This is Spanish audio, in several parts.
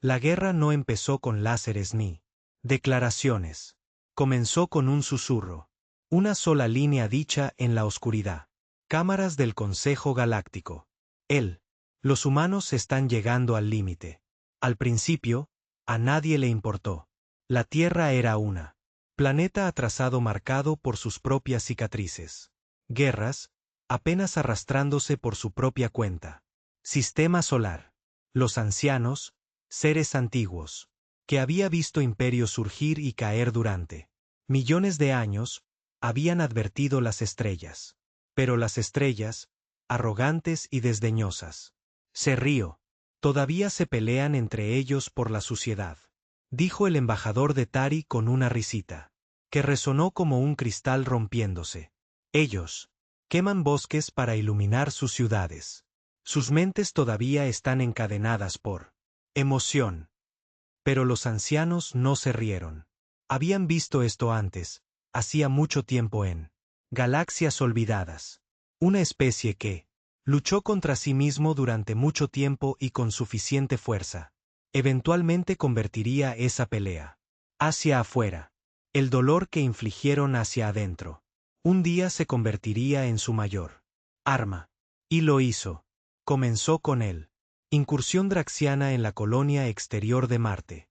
La guerra no empezó con láseres ni declaraciones. Comenzó con un susurro. Una sola línea dicha en la oscuridad. Cámaras del Consejo Galáctico. Los humanos están llegando al límite. Al principio, a nadie le importó. La Tierra era una planeta atrasado marcado por sus propias cicatrices. Guerras, apenas arrastrándose por su propia cuenta. Sistema solar. Los ancianos, seres antiguos, que había visto imperios surgir y caer durante millones de años, habían advertido las estrellas. Pero las estrellas, arrogantes y desdeñosas, se rió. Todavía se pelean entre ellos por la suciedad, dijo el embajador de Tari con una risita, que resonó como un cristal rompiéndose. Ellos queman bosques para iluminar sus ciudades. Sus mentes todavía están encadenadas por emoción. Pero los ancianos no se rieron. Habían visto esto antes, hacía mucho tiempo en Galaxias Olvidadas. Una especie que luchó contra sí mismo durante mucho tiempo y con suficiente fuerza. Eventualmente convertiría esa pelea hacia afuera. El dolor que infligieron hacia adentro. Un día se convertiría en su mayor arma. Y lo hizo. Comenzó con él. Incursión draxiana en la colonia exterior de Marte.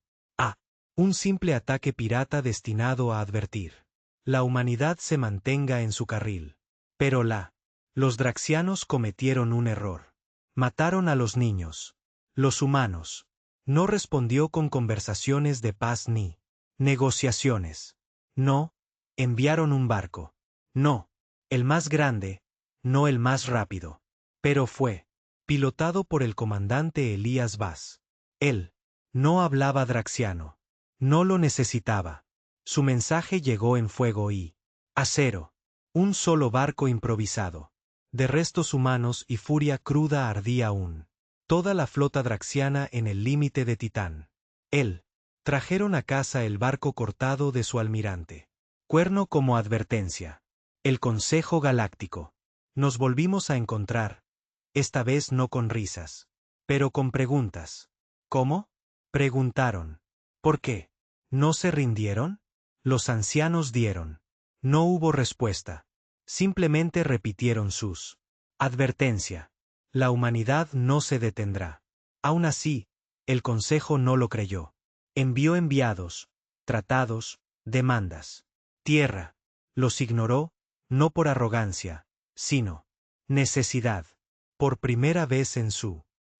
Un simple ataque pirata destinado a advertir. La humanidad se mantenga en su carril. Pero los draxianos cometieron un error. Mataron a los niños. Los humanos. No respondió con conversaciones de paz ni negociaciones. No, enviaron un barco. No, el más grande, no el más rápido. Pero fue pilotado por el comandante Elías Vaz. Él no hablaba draxiano. No lo necesitaba. Su mensaje llegó en fuego y acero. Un solo barco improvisado. De restos humanos y furia cruda ardía aún. Toda la flota draxiana en el límite de Titán. Trajeron a casa el barco cortado de su almirante. Cuerno como advertencia. El Consejo Galáctico. Nos volvimos a encontrar. Esta vez no con risas. Pero con preguntas. ¿Cómo? Preguntaron. ¿Por qué? ¿No se rindieron? Los ancianos dieron. No hubo respuesta. Simplemente repitieron sus advertencia. La humanidad no se detendrá. Aún así, el Consejo no lo creyó. Envió enviados, tratados, demandas. Tierra. Los ignoró, no por arrogancia, sino necesidad. Por primera vez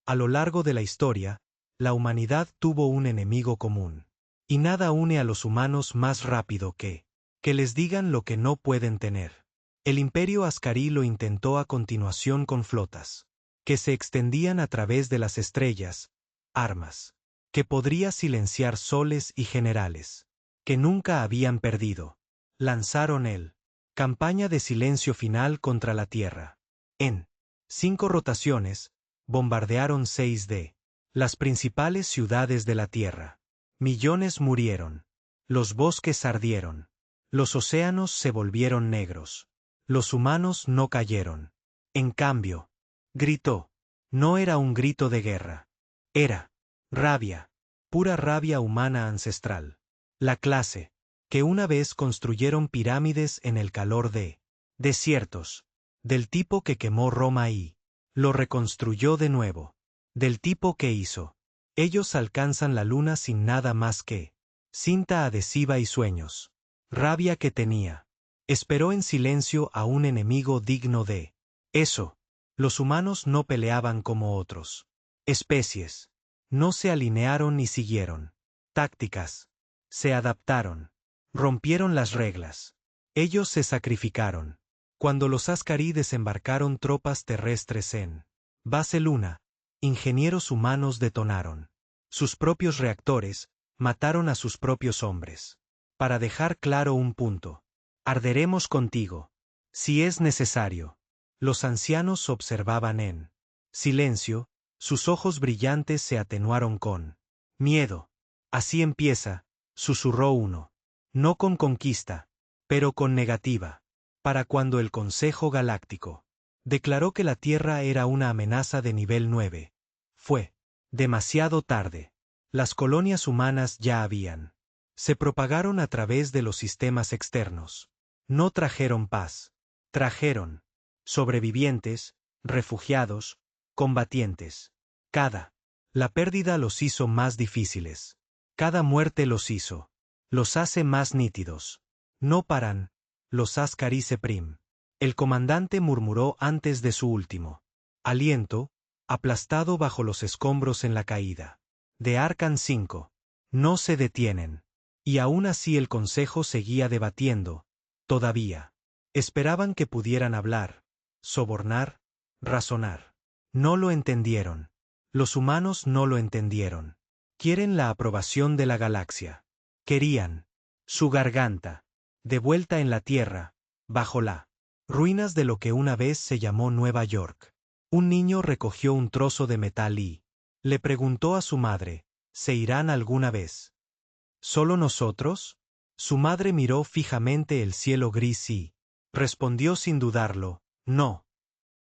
a lo largo de la historia, la humanidad tuvo un enemigo común. Y nada une a los humanos más rápido que les digan lo que no pueden tener. El imperio Ascarí lo intentó a continuación con flotas que se extendían a través de las estrellas, armas que podría silenciar soles y generales que nunca habían perdido. Lanzaron campaña de silencio final contra la Tierra. En 5 rotaciones, bombardearon 6 de las principales ciudades de la Tierra. Millones murieron. Los bosques ardieron. Los océanos se volvieron negros. Los humanos no cayeron. En cambio, gritó. No era un grito de guerra. Era rabia. Pura rabia humana ancestral. La clase que una vez construyeron pirámides en el calor de desiertos. Del tipo que quemó Roma y lo reconstruyó de nuevo. Del tipo que hizo. Ellos alcanzan la luna sin nada más que cinta adhesiva y sueños. Rabia que tenía. Esperó en silencio a un enemigo digno de eso. Los humanos no peleaban como otros especies. No se alinearon ni siguieron tácticas. Se adaptaron. Rompieron las reglas. Ellos se sacrificaron. Cuando los Ascarí desembarcaron tropas terrestres en Base Luna, ingenieros humanos detonaron sus propios reactores, mataron a sus propios hombres. Para dejar claro un punto. Arderemos contigo. Si es necesario. Los ancianos observaban en silencio, sus ojos brillantes se atenuaron con miedo. Así empieza, susurró uno. No con conquista, pero con negativa. Para cuando el Consejo Galáctico declaró que la Tierra era una amenaza de nivel 9. Fue demasiado tarde. Las colonias humanas ya habían. Se propagaron a través de los sistemas externos. No trajeron paz. Trajeron sobrevivientes, refugiados, combatientes. La pérdida los hizo más difíciles. Cada muerte los hizo. Los hace más nítidos. No paran. Los Ascari Seprim. El comandante murmuró antes de su último aliento, aplastado bajo los escombros en la caída. De Arcan 5. No se detienen. Y aún así el consejo seguía debatiendo. Todavía. Esperaban que pudieran hablar, sobornar, razonar. No lo entendieron. Los humanos no lo entendieron. Quieren la aprobación de la galaxia. Querían su garganta, de vuelta en la tierra, bajo la ruinas de lo que una vez se llamó Nueva York. Un niño recogió un trozo de metal y le preguntó a su madre, ¿se irán alguna vez? ¿Solo nosotros? Su madre miró fijamente el cielo gris y respondió sin dudarlo, no.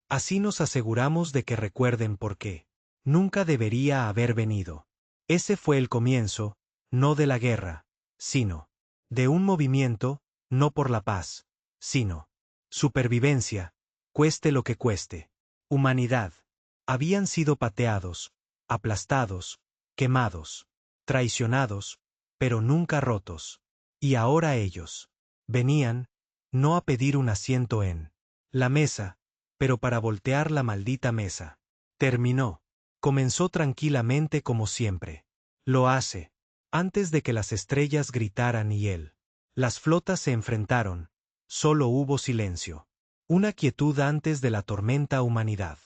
Así nos aseguramos de que recuerden por qué nunca debería haber venido. Ese fue el comienzo, no de la guerra, sino de un movimiento, no por la paz, sino supervivencia, cueste lo que cueste. Humanidad. Habían sido pateados, aplastados, quemados, traicionados, pero nunca rotos. Y ahora ellos venían, no a pedir un asiento en la mesa, pero para voltear la maldita mesa. Terminó. Comenzó tranquilamente como siempre. Lo hace. Antes de que las estrellas gritaran y él. Las flotas se enfrentaron. Solo hubo silencio. Una quietud antes de la tormenta humanidad.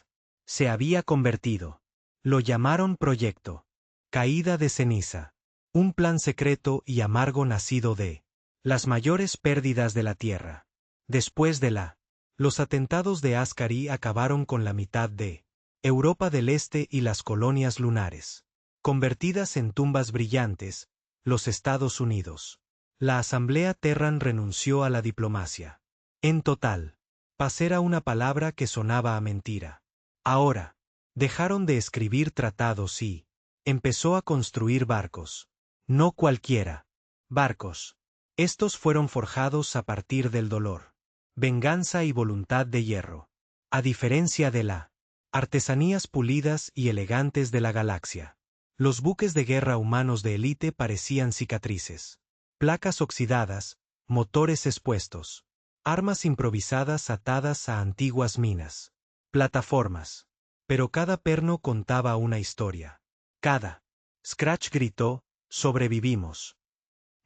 Se había convertido. Lo llamaron proyecto. Caída de ceniza. Un plan secreto y amargo nacido de las mayores pérdidas de la Tierra. Después de los atentados de Ascari acabaron con la mitad de Europa del Este y las colonias lunares. Convertidas en tumbas brillantes, los Estados Unidos. La Asamblea Terran renunció a la diplomacia. En total, paz era una palabra que sonaba a mentira. Ahora, dejaron de escribir tratados y empezó a construir barcos. No cualquiera. Barcos. Estos fueron forjados a partir del dolor, venganza y voluntad de hierro. A diferencia de la artesanías pulidas y elegantes de la galaxia. Los buques de guerra humanos de élite parecían cicatrices. Placas oxidadas, motores expuestos. Armas improvisadas atadas a antiguas minas. Plataformas. Pero cada perno contaba una historia. Cada Scratch gritó, sobrevivimos.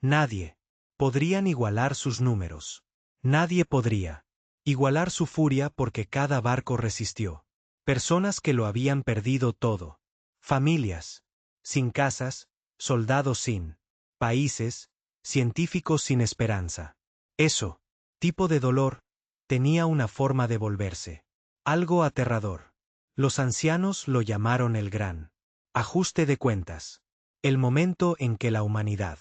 Nadie podrían igualar sus números. Nadie podría igualar su furia porque cada barco resistió. Personas que lo habían perdido todo. Familias sin casas, soldados sin países, científicos sin esperanza. Eso, tipo de dolor, tenía una forma de volverse algo aterrador. Los ancianos lo llamaron el gran ajuste de cuentas. El momento en que la humanidad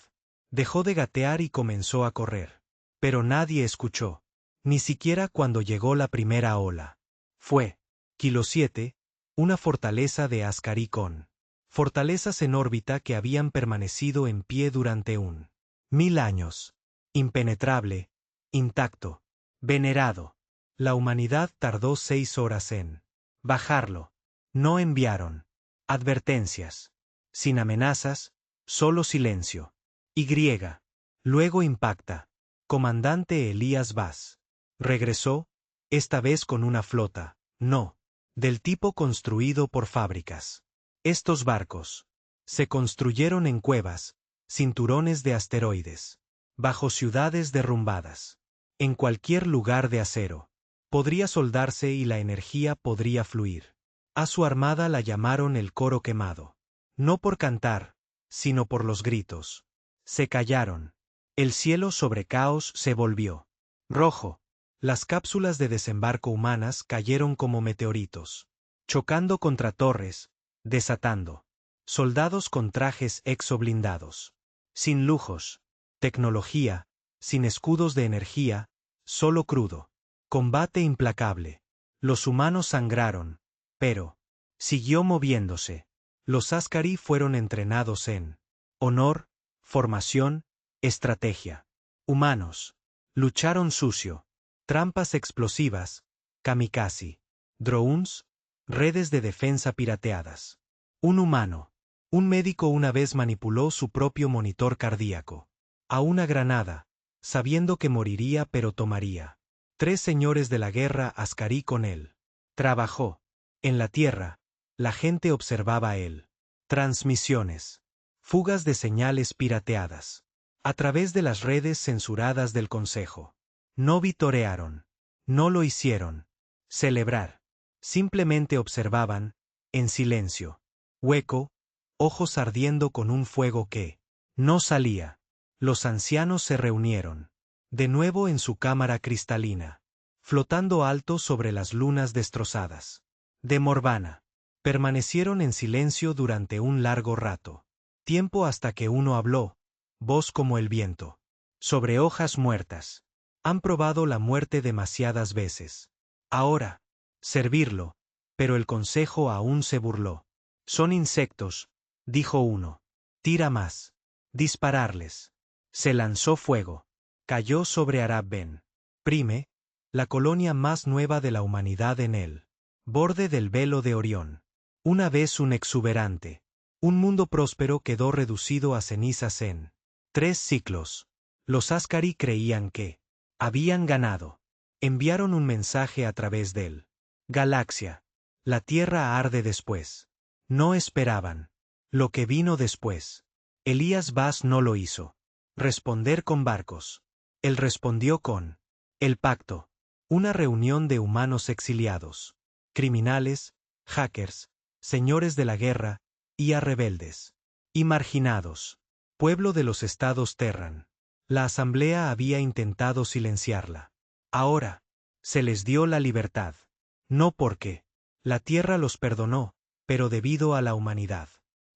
dejó de gatear y comenzó a correr. Pero nadie escuchó. Ni siquiera cuando llegó la primera ola. Fue Kilo 7, una fortaleza de Ascari con fortalezas en órbita que habían permanecido en pie durante 1000 años. Impenetrable, intacto, venerado. La humanidad tardó 6 horas en bajarlo. No enviaron advertencias. Sin amenazas, solo silencio. Y. Luego impacta. Comandante Elías Vaz. Regresó, esta vez con una flota, no, del tipo construido por fábricas. Estos barcos se construyeron en cuevas, cinturones de asteroides, bajo ciudades derrumbadas. En cualquier lugar de acero. Podría soldarse y la energía podría fluir. A su armada la llamaron el coro quemado. No por cantar, sino por los gritos. Se callaron. El cielo sobre caos se volvió rojo. Las cápsulas de desembarco humanas cayeron como meteoritos, chocando contra torres, desatando soldados con trajes exoblindados. Sin lujos, tecnología, sin escudos de energía, solo crudo. Combate implacable. Los humanos sangraron, pero siguió moviéndose. Los Askari fueron entrenados en honor, formación, estrategia. Humanos. Lucharon sucio. Trampas explosivas, kamikaze. Drones, redes de defensa pirateadas. Un humano. Un médico una vez manipuló su propio monitor cardíaco. A una granada, sabiendo que moriría pero tomaría. 3 señores de la guerra Askari con él. Trabajó. En la tierra, la gente observaba él. Transmisiones. Fugas de señales pirateadas. A través de las redes censuradas del Consejo. No vitorearon. No lo hicieron. Celebrar. Simplemente observaban, en silencio. Hueco, ojos ardiendo con un fuego que no salía. Los ancianos se reunieron. De nuevo en su cámara cristalina. Flotando alto sobre las lunas destrozadas. De Morvana. Permanecieron en silencio durante un largo rato. Tiempo hasta que uno habló, voz como el viento. Sobre hojas muertas. Han probado la muerte demasiadas veces. Ahora, servirlo. Pero el consejo aún se burló. Son insectos, dijo uno. Tira más. Dispararles. Se lanzó fuego. Cayó sobre Arab Ben Prime, la colonia más nueva de la humanidad en el borde del velo de Orión. Una vez un exuberante. Un mundo próspero quedó reducido a cenizas en 3 ciclos. Los Askari creían que habían ganado. Enviaron un mensaje a través del galaxia. La Tierra arde después. No esperaban lo que vino después. Elías Bass no lo hizo. Responder con barcos. Él respondió con el pacto. Una reunión de humanos exiliados. Criminales, hackers, señores de la guerra, y a rebeldes. Y marginados. Pueblo de los estados Terran. La asamblea había intentado silenciarla. Ahora, se les dio la libertad. No porque la tierra los perdonó, pero debido a la humanidad.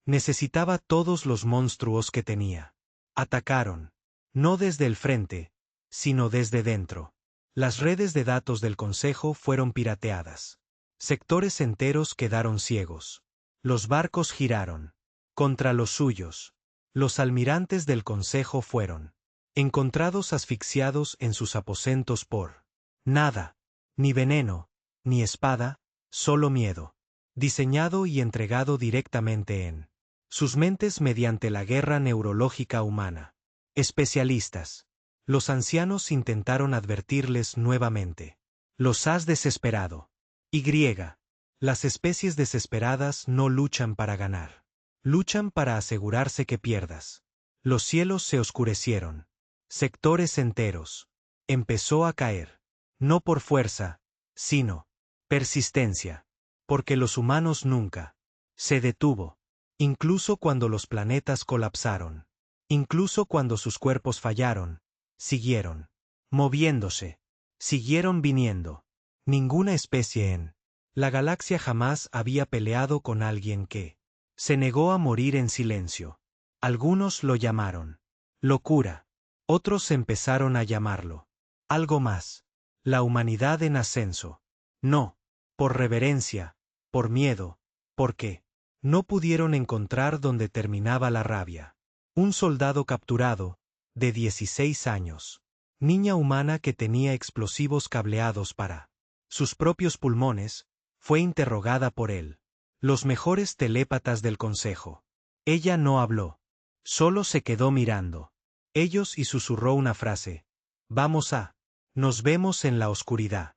Necesitaba todos los monstruos que tenía. Atacaron. No desde el frente, sino desde dentro. Las redes de datos del Consejo fueron pirateadas. Sectores enteros quedaron ciegos. Los barcos giraron. Contra los suyos. Los almirantes del Consejo fueron encontrados asfixiados en sus aposentos por nada. Ni veneno, ni espada, solo miedo. Diseñado y entregado directamente en sus mentes mediante la guerra neurológica humana. Especialistas. Los ancianos intentaron advertirles nuevamente. Los has desesperado. Y. Las especies desesperadas no luchan para ganar. Luchan para asegurarse que pierdas. Los cielos se oscurecieron. Sectores enteros. Empezó a caer. No por fuerza, sino persistencia. Porque los humanos nunca se detuvo. Incluso cuando los planetas colapsaron. Incluso cuando sus cuerpos fallaron. Siguieron moviéndose. Siguieron viniendo. Ninguna especie en la galaxia jamás había peleado con alguien que se negó a morir en silencio. Algunos lo llamaron locura. Otros empezaron a llamarlo algo más. La humanidad en ascenso. No, por reverencia, por miedo, porque no pudieron encontrar donde terminaba la rabia. Un soldado capturado, de 16 años. Niña humana que tenía explosivos cableados para sus propios pulmones, fue interrogada por él. Los mejores telépatas del consejo. Ella no habló. Solo se quedó mirando. Ellos y susurró una frase. Vamos a. Nos vemos en la oscuridad.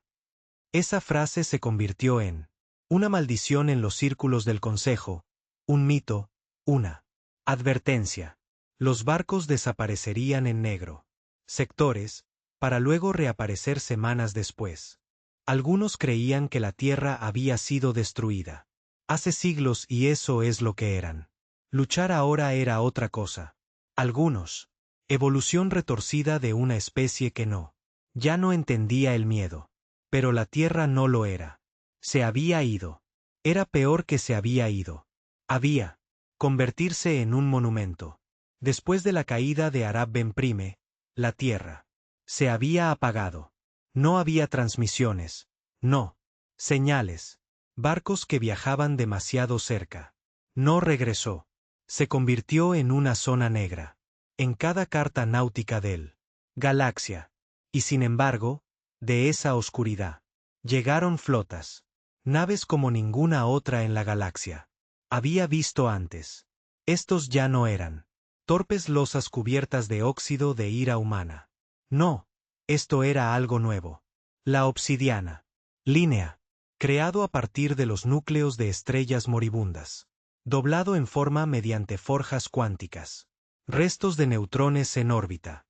Esa frase se convirtió en una maldición en los círculos del consejo, un mito, una advertencia. Los barcos desaparecerían en negro. Sectores, para luego reaparecer semanas después. Algunos creían que la Tierra había sido destruida. Hace siglos y eso es lo que eran. Luchar ahora era otra cosa. Algunos. Evolución retorcida de una especie que no. Ya no entendía el miedo. Pero la Tierra no lo era. Se había ido. Era peor que se había ido. Había. Convertirse en un monumento. Después de la caída de Arab Ben Prime, la Tierra se había apagado. No había transmisiones. No. Señales. Barcos que viajaban demasiado cerca. No regresó. Se convirtió en una zona negra. En cada carta náutica del Galaxia. Y sin embargo, de esa oscuridad, llegaron flotas. Naves como ninguna otra en la galaxia había visto antes. Estos ya no eran torpes losas cubiertas de óxido de ira humana. No, esto era algo nuevo. La obsidiana. Línea. Creado a partir de los núcleos de estrellas moribundas. Doblado en forma mediante forjas cuánticas. Restos de neutrones en órbita.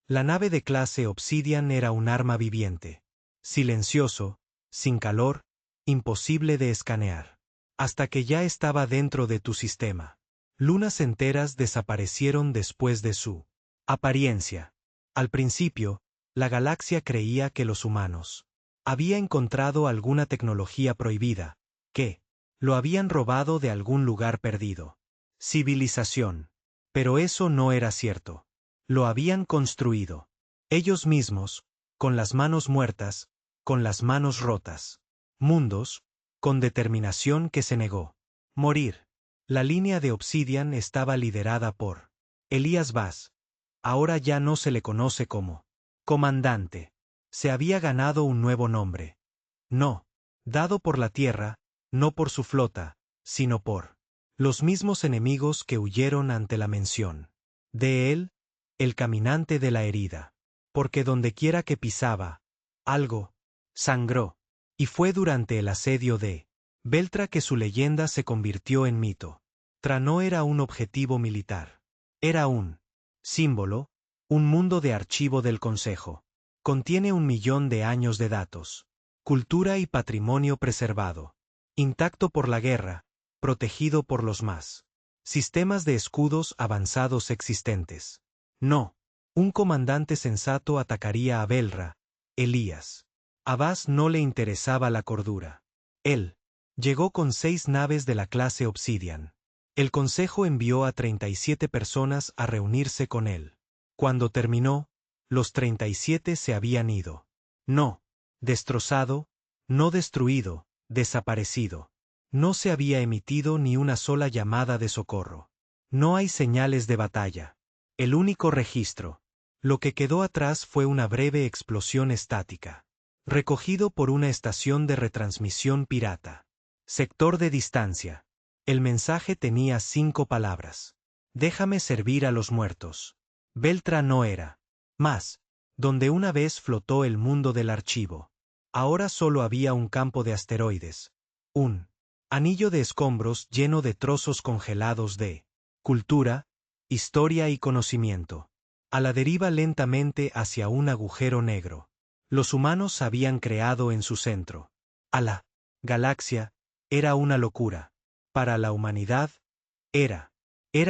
La nave de clase Obsidian era un arma viviente. Silencioso, sin calor, imposible de escanear. Hasta que ya estaba dentro de tu sistema. Lunas enteras desaparecieron después de su apariencia. Al principio, la galaxia creía que los humanos había encontrado alguna tecnología prohibida, que lo habían robado de algún lugar perdido. Civilización. Pero eso no era cierto. Lo habían construido. Ellos mismos, con las manos muertas, con las manos rotas. Mundos, con determinación que se negó. Morir. La línea de Obsidian estaba liderada por Elías Vaz. Ahora ya no se le conoce como comandante. Se había ganado un nuevo nombre. No, dado por la Tierra, no por su flota, sino por los mismos enemigos que huyeron ante la mención de él, el caminante de la herida. Porque dondequiera que pisaba, algo sangró. Y fue durante el asedio de Beltra que su leyenda se convirtió en mito. No era un objetivo militar. Era un símbolo, un mundo de archivo del Consejo. Contiene 1.000.000 de años de datos. Cultura y patrimonio preservado. Intacto por la guerra, protegido por los más sistemas de escudos avanzados existentes. No. Un comandante sensato atacaría a Belra, Elías. A Vaz no le interesaba la cordura. Él llegó con 6 naves de la clase Obsidian. El Consejo envió a 37 personas a reunirse con él. Cuando terminó, los 37 se habían ido. No destrozado, no destruido, desaparecido. No se había emitido ni una sola llamada de socorro. No hay señales de batalla. El único registro. Lo que quedó atrás fue una breve explosión estática. Recogido por una estación de retransmisión pirata. Sector de distancia. El mensaje tenía 5 palabras. Déjame servir a los muertos. Beltra no era más, donde una vez flotó el mundo del archivo. Ahora solo había un campo de asteroides. Un anillo de escombros lleno de trozos congelados de cultura, historia y conocimiento. A la deriva lentamente hacia un agujero negro. Los humanos habían creado en su centro. A la galaxia, era una locura. Para la humanidad, era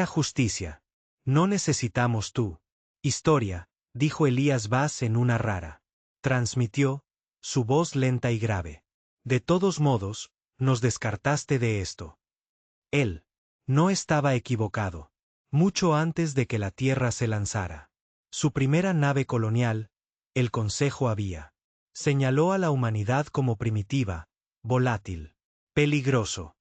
justicia. No necesitamos tu historia, dijo Elías Vaz en una rara. Transmitió, su voz lenta y grave. De todos modos, nos descartaste de esto. Él no estaba equivocado. Mucho antes de que la Tierra se lanzara. Su primera nave colonial, el Consejo había señaló a la humanidad como primitiva, volátil, peligroso.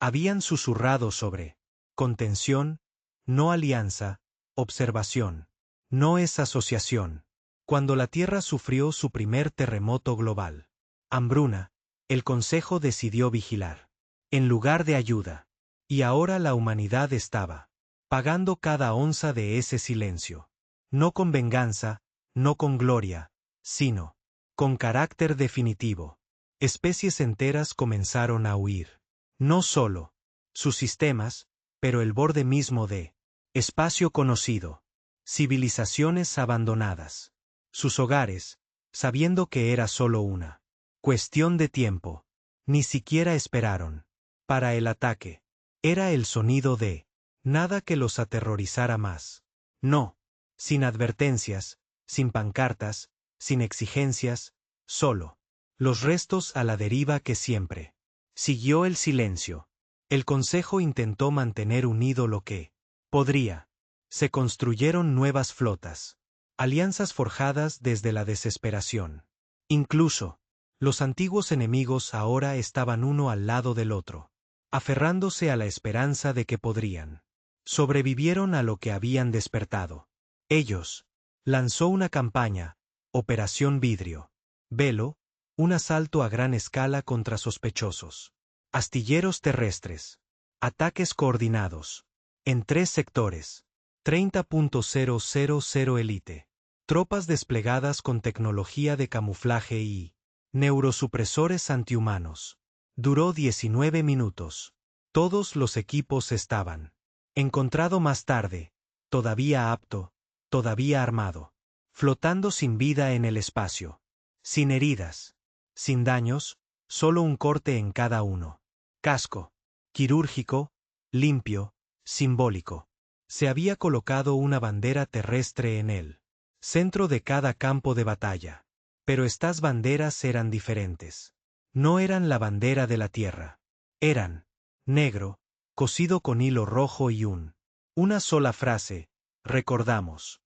Habían susurrado sobre contención, no alianza, observación. No es asociación. Cuando la Tierra sufrió su primer terremoto global, hambruna, el Consejo decidió vigilar, en lugar de ayuda. Y ahora la humanidad estaba pagando cada onza de ese silencio. No con venganza, no con gloria, sino con carácter definitivo. Especies enteras comenzaron a huir. No solo sus sistemas, pero el borde mismo de espacio conocido. Civilizaciones abandonadas. Sus hogares, sabiendo que era solo una cuestión de tiempo. Ni siquiera esperaron. Para el ataque. Era el sonido de nada que los aterrorizara más. No. Sin advertencias, sin pancartas, sin exigencias, solo los restos a la deriva que siempre siguió el silencio. El Consejo intentó mantener unido lo que podría. Se construyeron nuevas flotas. Alianzas forjadas desde la desesperación. Incluso, los antiguos enemigos ahora estaban uno al lado del otro. aferrándose a la esperanza de que podrían. Sobrevivieron a lo que habían despertado. Ellos. Lanzó una campaña, Operación Vidrio. Velo, un asalto a gran escala contra sospechosos. Astilleros terrestres. Ataques coordinados. En 3 sectores. 30.000 Elite. Tropas desplegadas con tecnología de camuflaje y neurosupresores antihumanos. Duró 19 minutos. Todos los equipos estaban. Encontrado más tarde. Todavía apto. Todavía armado. Flotando sin vida en el espacio. Sin heridas. Sin daños, solo un corte en cada uno. Casco. Quirúrgico. Limpio. Simbólico. Se había colocado una bandera terrestre en él. Centro de cada campo de batalla. Pero estas banderas eran diferentes. No eran la bandera de la tierra. Eran negro, cosido con hilo rojo y una sola frase, recordamos.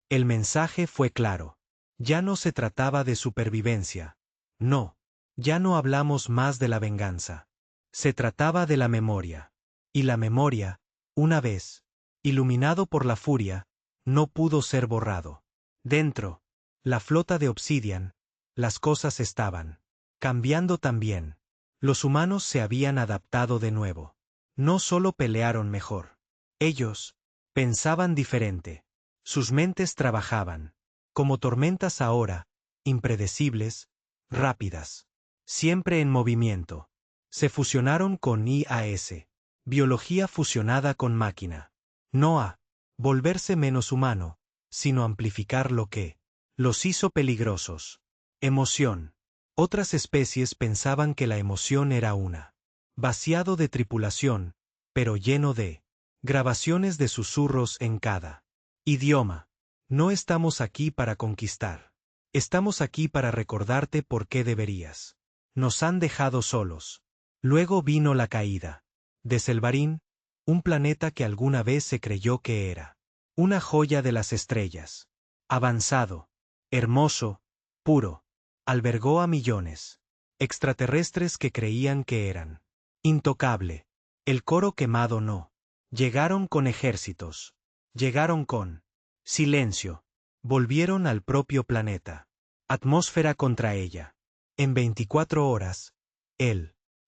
El mensaje fue claro. Ya no se trataba de supervivencia. No, ya no hablamos más de la venganza. Se trataba de la memoria. Y la memoria, una vez, iluminado por la furia, no pudo ser borrado. Dentro, la flota de Obsidian, las cosas estaban cambiando también. Los humanos se habían adaptado de nuevo. No solo pelearon mejor. Ellos pensaban diferente. Sus mentes trabajaban. Como tormentas ahora, impredecibles, rápidas. Siempre en movimiento. Se fusionaron con IAS. Biología fusionada con máquina. No a volverse menos humano, sino amplificar lo que los hizo peligrosos. Emoción. Otras especies pensaban que la emoción era una vaciado de tripulación, pero lleno de grabaciones de susurros en cada idioma. No estamos aquí para conquistar. Estamos aquí para recordarte por qué deberías. Nos han dejado solos. Luego vino la caída de Selvarín, un planeta que alguna vez se creyó que era una joya de las estrellas. Avanzado, hermoso, puro. Albergó a millones. Extraterrestres que creían que eran intocable. El coro quemado no. Llegaron con ejércitos. Llegaron con silencio. Volvieron al propio planeta. Atmósfera contra ella. En 24 horas,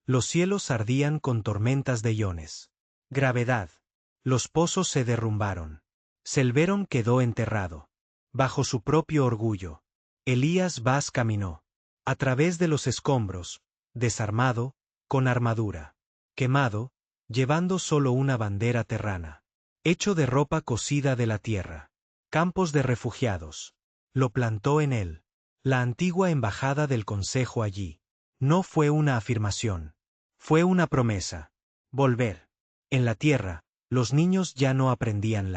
los cielos ardían con tormentas de iones. Gravedad. Los pozos se derrumbaron. Selveron quedó enterrado. Bajo su propio orgullo. Elías Vaz caminó a través de los escombros, desarmado, con armadura, quemado, llevando solo una bandera terrana, hecho de ropa cocida de la tierra, campos de refugiados. Lo plantó en él, la antigua embajada del Consejo allí. No fue una afirmación, fue una promesa. Volver. En la tierra, los niños ya no aprendían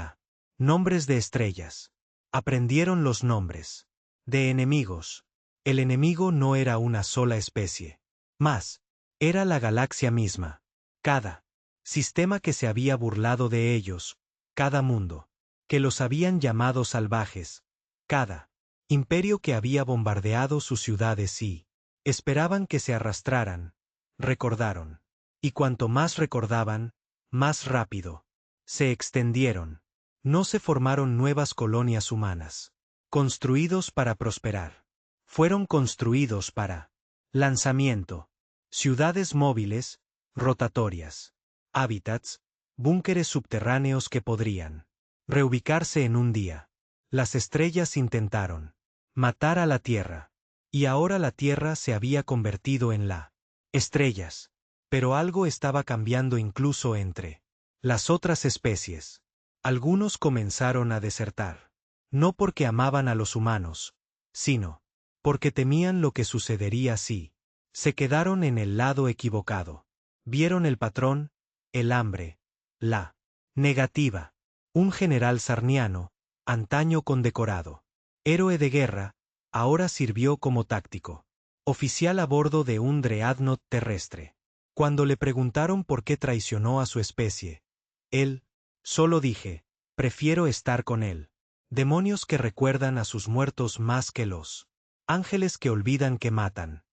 nombres de estrellas. Aprendieron los nombres de enemigos. El enemigo no era una sola especie. Más, era la galaxia misma. Cada sistema que se había burlado de ellos, cada mundo que los habían llamado salvajes, cada imperio que había bombardeado sus ciudades y esperaban que se arrastraran, recordaron. Y cuanto más recordaban, más rápido se extendieron. No se formaron nuevas colonias humanas, construidos para prosperar. Fueron construidos para lanzamiento, ciudades móviles, rotatorias, hábitats, búnkeres subterráneos que podrían reubicarse en un día. Las estrellas intentaron matar a la Tierra, y ahora la Tierra se había convertido en la estrellas. Pero algo estaba cambiando incluso entre las otras especies. Algunos comenzaron a desertar. No porque amaban a los humanos, sino porque temían lo que sucedería si se quedaron en el lado equivocado. Vieron el patrón, el hambre, la negativa. Un general sarniano, antaño condecorado, héroe de guerra, ahora sirvió como táctico, oficial a bordo de un dreadnought terrestre. Cuando le preguntaron por qué traicionó a su especie, él solo dije, prefiero estar con él. Demonios que recuerdan a sus muertos más que los ángeles que olvidan que matan.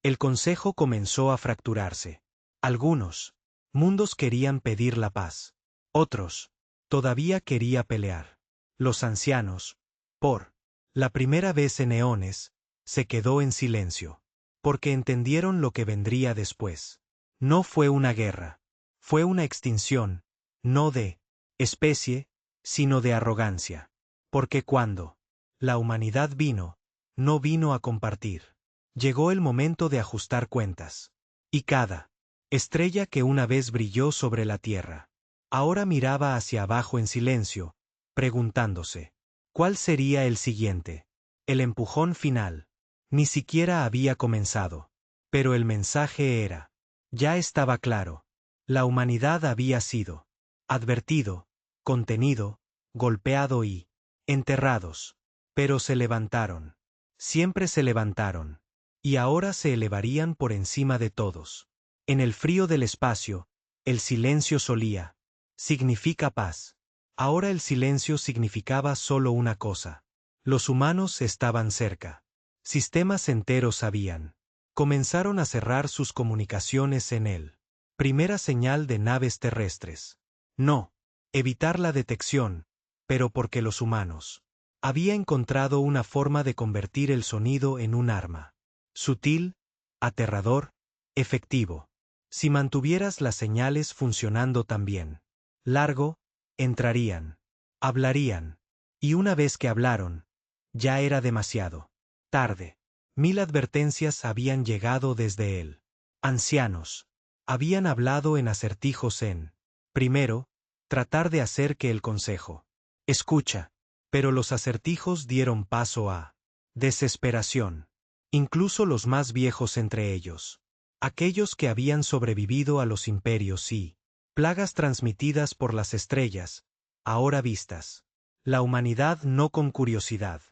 El consejo comenzó a fracturarse. Algunos Mundos querían pedir la paz. Otros, todavía quería pelear. Los ancianos, por la primera vez en eones, se quedó en silencio. Porque entendieron lo que vendría después. No fue una guerra. Fue una extinción, no de especie, sino de arrogancia. Porque cuando la humanidad vino, no vino a compartir. Llegó el momento de ajustar cuentas. Y cada estrella que una vez brilló sobre la tierra, ahora miraba hacia abajo en silencio, preguntándose, ¿cuál sería el siguiente? El empujón final. Ni siquiera había comenzado. Pero el mensaje era, ya estaba claro. La humanidad había sido advertido, contenido, golpeado y enterrados. Pero se levantaron. Siempre se levantaron. Y ahora se elevarían por encima de todos. En el frío del espacio, el silencio solía significa paz. Ahora el silencio significaba solo una cosa. Los humanos estaban cerca. Sistemas enteros sabían. Comenzaron a cerrar sus comunicaciones en él. Primera señal de naves terrestres. No. Evitar la detección, pero porque los humanos había encontrado una forma de convertir el sonido en un arma. Sutil, aterrador, efectivo. Si mantuvieras las señales funcionando también. Largo, entrarían. Hablarían. Y una vez que hablaron, ya era demasiado. Tarde. 1000 advertencias habían llegado desde él. Ancianos. Habían hablado en acertijos en. Primero, tratar de hacer que el consejo escucha. Pero los acertijos dieron paso a desesperación. Incluso los más viejos entre ellos. Aquellos que habían sobrevivido a los imperios y plagas transmitidas por las estrellas, ahora vistas. La humanidad no con curiosidad,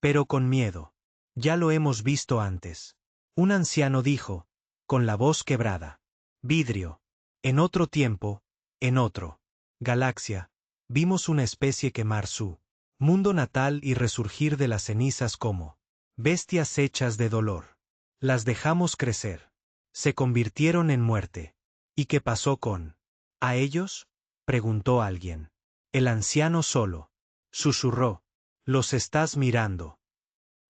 pero con miedo. Ya lo hemos visto antes. Un anciano dijo, con la voz quebrada. Vidrio. En otro tiempo, en otro galaxia, vimos una especie quemar su mundo natal y resurgir de las cenizas como bestias hechas de dolor. Las dejamos crecer. Se convirtieron en muerte. ¿Y qué pasó con a ellos? Preguntó alguien. El anciano solo susurró. Los estás mirando.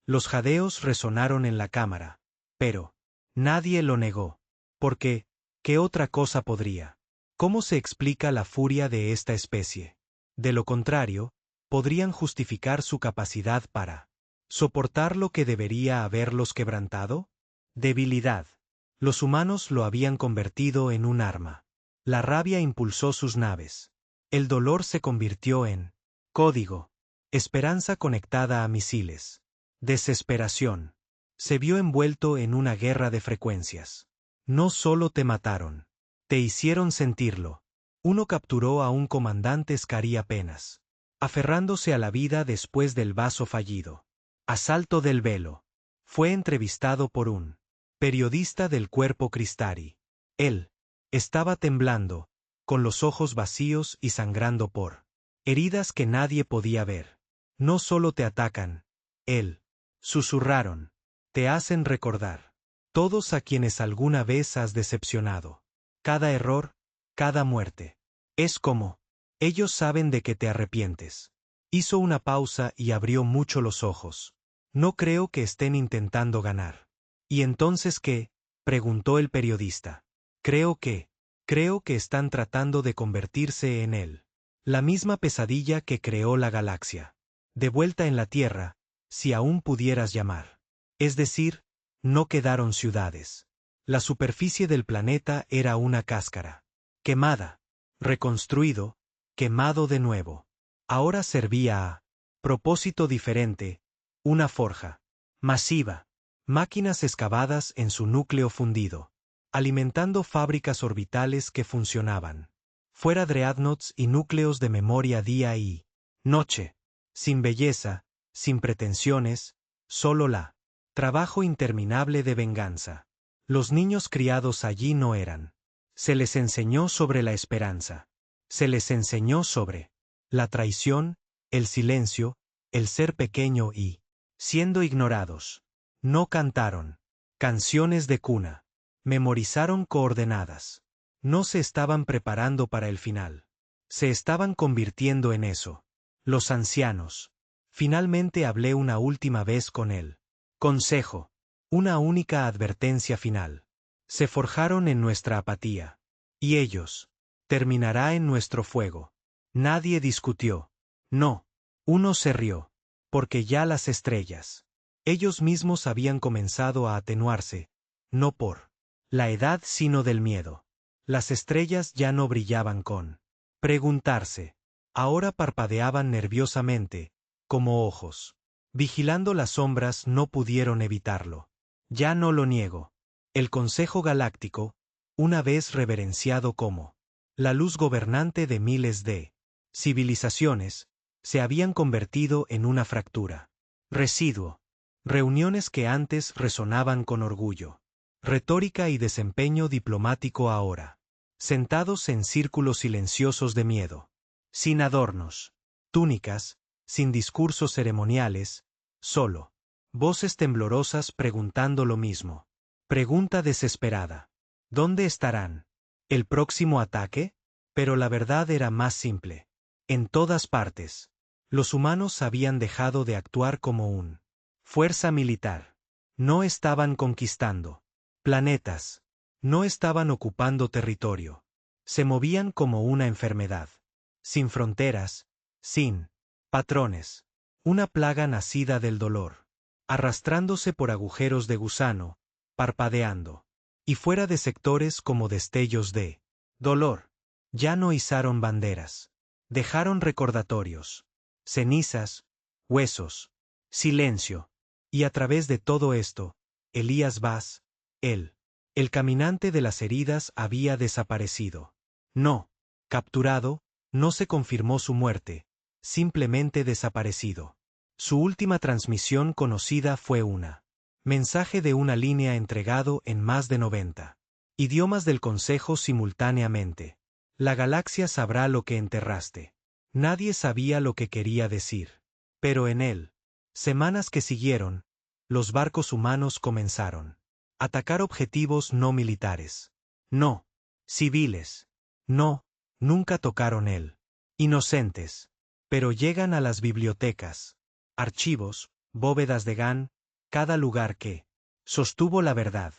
Los jadeos resonaron en la cámara. Pero nadie lo negó. Porque, ¿qué otra cosa podría? ¿Cómo se explica la furia de esta especie? De lo contrario, podrían justificar su capacidad para soportar lo que debería haberlos quebrantado. Debilidad. Los humanos lo habían convertido en un arma. La rabia impulsó sus naves. El dolor se convirtió en código. Esperanza conectada a misiles. Desesperación. Se vio envuelto en una guerra de frecuencias. No solo te mataron. Te hicieron sentirlo. Uno capturó a un comandante Scary apenas aferrándose a la vida después del vaso fallido. Asalto del velo. Fue entrevistado por un periodista del cuerpo Cristari. Él estaba temblando, con los ojos vacíos y sangrando por heridas que nadie podía ver. No solo te atacan, él. Susurraron. Te hacen recordar. Todos a quienes alguna vez has decepcionado. Cada error, cada muerte. Es como, ellos saben de que te arrepientes. Hizo una pausa y abrió mucho los ojos. No creo que estén intentando ganar. ¿Y entonces qué? Preguntó el periodista. Creo que están tratando de convertirse en él. La misma pesadilla que creó la galaxia. De vuelta en la Tierra, si aún pudieras llamar. Es decir, no quedaron ciudades. La superficie del planeta era una cáscara. Quemada. Reconstruido. Quemado de nuevo. Ahora servía a propósito diferente. Una forja. Masiva. Máquinas excavadas en su núcleo fundido. Alimentando fábricas orbitales que funcionaban. Fuera dreadnoughts y núcleos de memoria día y noche. Sin belleza, sin pretensiones, solo la trabajo interminable de venganza. Los niños criados allí no eran. Se les enseñó sobre la esperanza. Se les enseñó sobre la traición, el silencio, el ser pequeño y siendo ignorados. No cantaron canciones de cuna. Memorizaron coordenadas. No se estaban preparando para el final. Se estaban convirtiendo en eso. Los ancianos. Finalmente hablé una última vez con él. Consejo. Una única advertencia final. Se forjaron en nuestra apatía. Y ellos. Terminará en nuestro fuego. Nadie discutió. No. Uno se rió. Porque ya las estrellas. Ellos mismos habían comenzado a atenuarse. No por la edad sino del miedo. Las estrellas ya no brillaban con preguntarse. Ahora parpadeaban nerviosamente, como ojos. Vigilando las sombras no pudieron evitarlo. Ya no lo niego. El Consejo Galáctico, una vez reverenciado como la luz gobernante de miles de civilizaciones, se habían convertido en una fractura. Residuo. Reuniones que antes resonaban con orgullo. Retórica y desempeño diplomático ahora. Sentados en círculos silenciosos de miedo. Sin adornos. Túnicas, sin discursos ceremoniales, solo. Voces temblorosas preguntando lo mismo. Pregunta desesperada. ¿Dónde estarán? ¿El próximo ataque? Pero la verdad era más simple. En todas partes. Los humanos habían dejado de actuar como un fuerza militar. No estaban conquistando planetas. No estaban ocupando territorio. Se movían como una enfermedad. Sin fronteras, sin patrones. Una plaga nacida del dolor. Arrastrándose por agujeros de gusano, parpadeando. Y fuera de sectores como destellos de dolor. Ya no izaron banderas. Dejaron recordatorios. Cenizas, huesos, silencio. Y a través de todo esto, Elías Vaz, el caminante de las heridas, había desaparecido. No, capturado, no se confirmó su muerte, simplemente desaparecido. Su última transmisión conocida fue una mensaje de una línea entregado en más de 90 idiomas del Consejo simultáneamente. La galaxia sabrá lo que enterraste. Nadie sabía lo que quería decir. Pero en él, semanas que siguieron, los barcos humanos comenzaron a atacar objetivos no militares. No, civiles. No, nunca tocaron él. Inocentes. Pero llegan a las bibliotecas, archivos, bóvedas de GAN, cada lugar que sostuvo la verdad.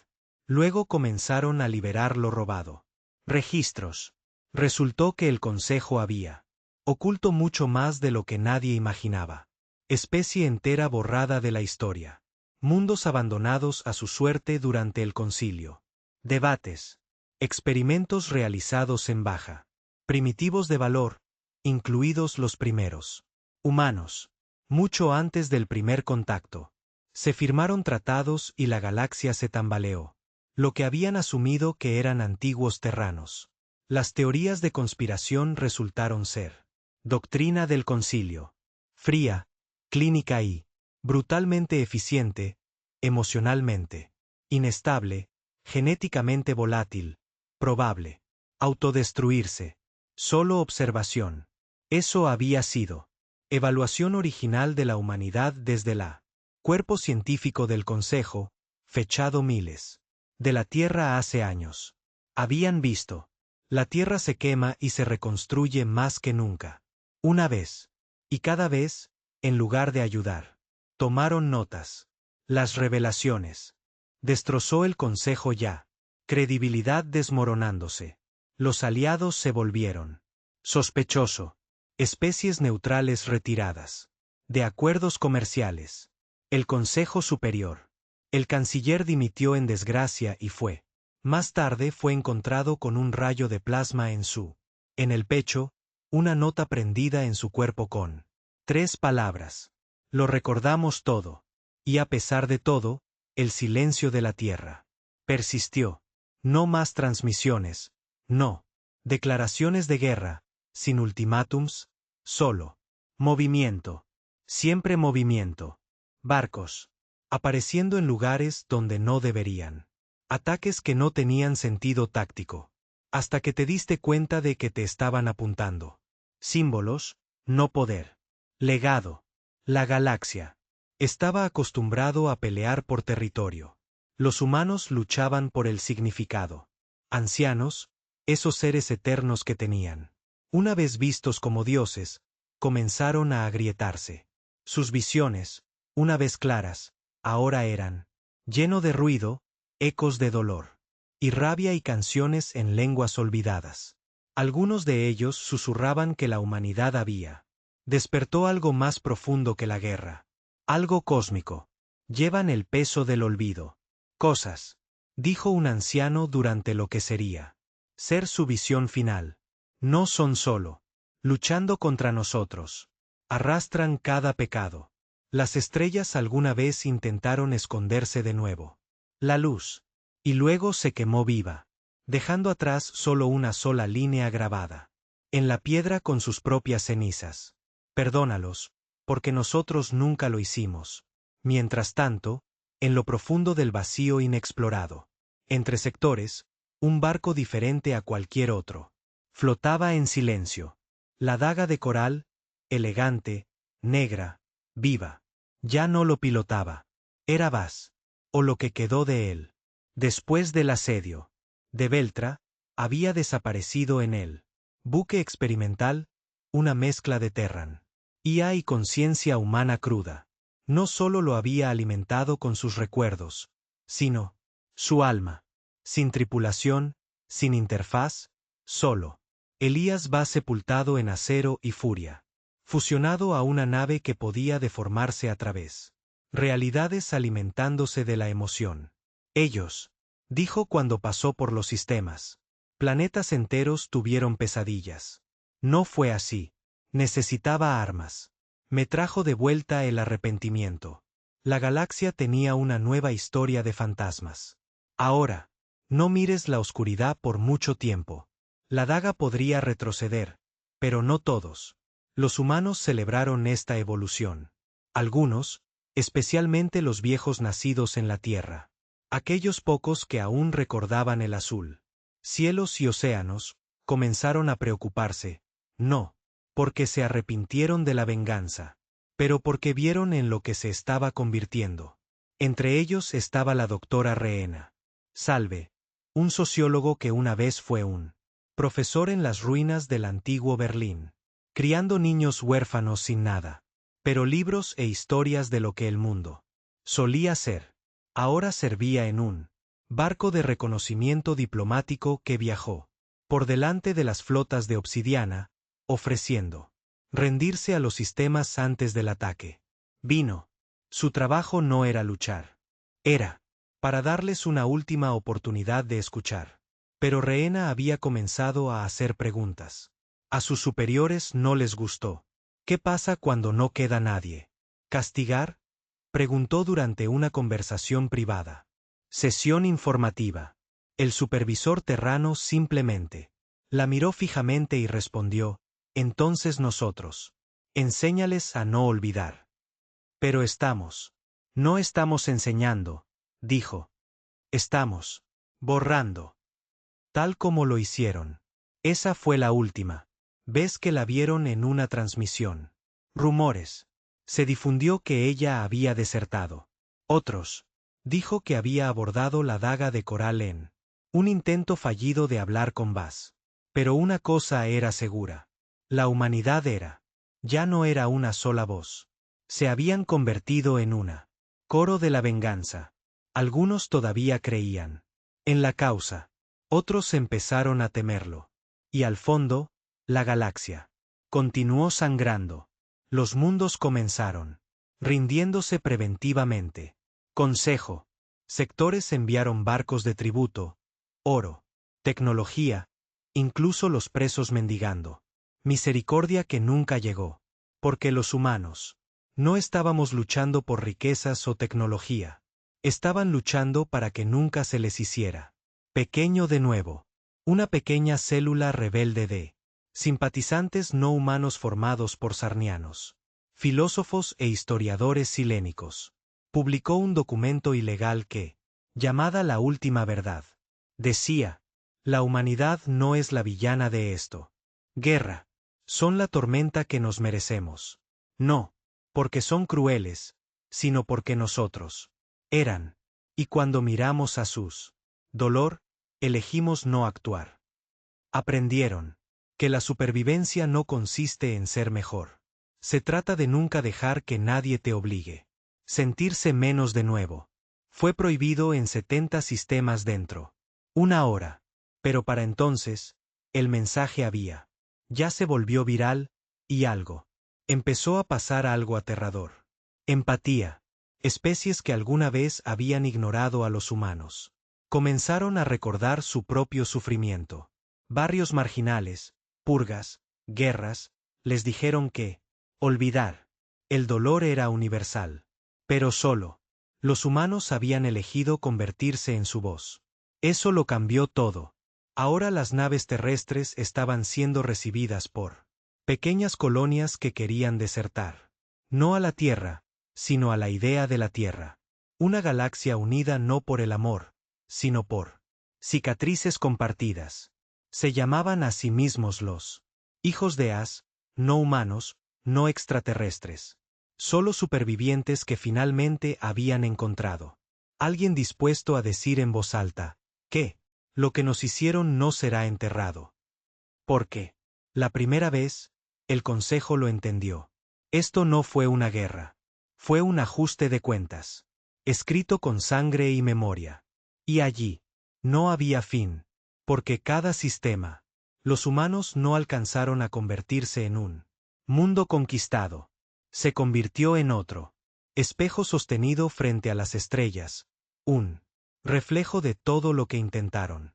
Luego comenzaron a liberar lo robado. Registros. Resultó que el Consejo había oculto mucho más de lo que nadie imaginaba. Especie entera borrada de la historia. Mundos abandonados a su suerte durante el concilio. Debates. Experimentos realizados en baja. Primitivos de valor, incluidos los primeros humanos. Mucho antes del primer contacto. Se firmaron tratados y la galaxia se tambaleó. Lo que habían asumido que eran antiguos terranos. Las teorías de conspiración resultaron ser doctrina del concilio. Fría, clínica y brutalmente eficiente, emocionalmente inestable, genéticamente volátil, probable autodestruirse. Solo observación. Eso había sido evaluación original de la humanidad desde la cuerpo científico del Consejo, fechado miles de la Tierra hace años. Habían visto. La Tierra se quema y se reconstruye más que nunca. Una vez. Y cada vez, en lugar de ayudar. Tomaron notas. Las revelaciones. Destrozó el Consejo ya. Credibilidad desmoronándose. Los aliados se volvieron sospechoso. Especies neutrales retiradas. De acuerdos comerciales. El Consejo Superior. El canciller dimitió en desgracia y fue. Más tarde fue encontrado con un rayo de plasma en el pecho, una nota prendida en su cuerpo con 3 palabras. Lo recordamos todo. Y a pesar de todo, el silencio de la Tierra persistió. No más transmisiones. No. Declaraciones de guerra, sin ultimátums, solo movimiento. Siempre movimiento. Barcos apareciendo en lugares donde no deberían. Ataques que no tenían sentido táctico. Hasta que te diste cuenta de que te estaban apuntando. Símbolos, no poder. Legado. La galaxia estaba acostumbrado a pelear por territorio. Los humanos luchaban por el significado. Ancianos, esos seres eternos que tenían, una vez vistos como dioses, comenzaron a agrietarse. Sus visiones, una vez claras, ahora eran, lleno de ruido, ecos de dolor, y rabia y canciones en lenguas olvidadas. Algunos de ellos susurraban que la humanidad había despertó algo más profundo que la guerra, algo cósmico. Llevan el peso del olvido. Cosas, dijo un anciano durante lo que sería ser su visión final. No son solo luchando contra nosotros. Arrastran cada pecado. Las estrellas alguna vez intentaron esconderse de nuevo. La luz. Y luego se quemó viva, dejando atrás solo una sola línea grabada en la piedra con sus propias cenizas. Perdónalos, porque nosotros nunca lo hicimos. Mientras tanto, en lo profundo del vacío inexplorado, entre sectores, un barco diferente a cualquier otro, flotaba en silencio. La daga de coral, elegante, negra, viva, ya no lo pilotaba. Era Bas, o lo que quedó de él. Después del asedio de Beltra, había desaparecido en él. Buque experimental, una mezcla de Terran, IA y conciencia humana cruda. No solo lo había alimentado con sus recuerdos, sino su alma. Sin tripulación, sin interfaz, solo. Elías va sepultado en acero y furia, fusionado a una nave que podía deformarse a través. Realidades alimentándose de la emoción. Ellos, dijo cuando pasó por los sistemas. Planetas enteros tuvieron pesadillas. No fue así. Necesitaba armas. Me trajo de vuelta el arrepentimiento. La galaxia tenía una nueva historia de fantasmas. Ahora, no mires la oscuridad por mucho tiempo. La daga podría retroceder, pero no todos. Los humanos celebraron esta evolución. Algunos, especialmente los viejos nacidos en la Tierra. Aquellos pocos que aún recordaban el azul. Cielos y océanos, comenzaron a preocuparse. No, porque se arrepintieron de la venganza, pero porque vieron en lo que se estaba convirtiendo. Entre ellos estaba la doctora Rehena Salve, un sociólogo que una vez fue un profesor en las ruinas del antiguo Berlín, criando niños huérfanos sin nada, pero libros e historias de lo que el mundo solía ser. Ahora servía en un barco de reconocimiento diplomático que viajó por delante de las flotas de obsidiana, ofreciendo rendirse a los sistemas antes del ataque. Vino. Su trabajo no era luchar. Era para darles una última oportunidad de escuchar. Pero Rehena había comenzado a hacer preguntas. A sus superiores no les gustó. ¿Qué pasa cuando no queda nadie? ¿Castigar? Preguntó durante una conversación privada. Sesión informativa. El supervisor terrano simplemente la miró fijamente y respondió, entonces nosotros. Enséñales a no olvidar. Pero no estamos enseñando, dijo. Estamos borrando. Tal como lo hicieron. Esa fue la última vez que la vieron en una transmisión. Rumores. Se difundió que ella había desertado. Otros. Dijo que había abordado la daga de coral en un intento fallido de hablar con Bas. Pero una cosa era segura. La humanidad ya no era una sola voz. Se habían convertido en una coro de la venganza. Algunos todavía creían en la causa. Otros empezaron a temerlo. Y al fondo, la galaxia continuó sangrando. Los mundos comenzaron rindiéndose preventivamente. Consejo. Sectores enviaron barcos de tributo, oro, tecnología, incluso los presos mendigando. Misericordia que nunca llegó. Porque los humanos no estábamos luchando por riquezas o tecnología. Estaban luchando para que nunca se les hiciera pequeño de nuevo. Una pequeña célula rebelde de simpatizantes no humanos formados por sarnianos, filósofos e historiadores silénicos. Publicó un documento ilegal que, llamada La Última Verdad, decía, la humanidad no es la villana de esto. Guerra. Son la tormenta que nos merecemos. No, porque son crueles, sino porque nosotros eran. Y cuando miramos a sus dolor, elegimos no actuar. Aprendieron que la supervivencia no consiste en ser mejor. Se trata de nunca dejar que nadie te obligue. Sentirse menos de nuevo. Fue prohibido en 70 sistemas dentro. 1 hora. Pero para entonces, el mensaje había. Ya se volvió viral, y algo. Empezó a pasar algo aterrador. Empatía. Especies que alguna vez habían ignorado a los humanos. Comenzaron a recordar su propio sufrimiento. Barrios marginales, purgas, guerras, les dijeron que, olvidar, el dolor era universal. Pero solo, los humanos habían elegido convertirse en su voz. Eso lo cambió todo. Ahora las naves terrestres estaban siendo recibidas por pequeñas colonias que querían desertar. No a la Tierra, sino a la idea de la Tierra. Una galaxia unida no por el amor, sino por cicatrices compartidas. Se llamaban a sí mismos los hijos de As, no humanos, no extraterrestres. Solo supervivientes que finalmente habían encontrado alguien dispuesto a decir en voz alta, que lo que nos hicieron no será enterrado. Porque, la primera vez, el Consejo lo entendió. Esto no fue una guerra. Fue un ajuste de cuentas. Escrito con sangre y memoria. Y allí, no había fin. Porque cada sistema, los humanos no alcanzaron a convertirse en un mundo conquistado. Se convirtió en otro. Espejo sostenido frente a las estrellas. Un reflejo de todo lo que intentaron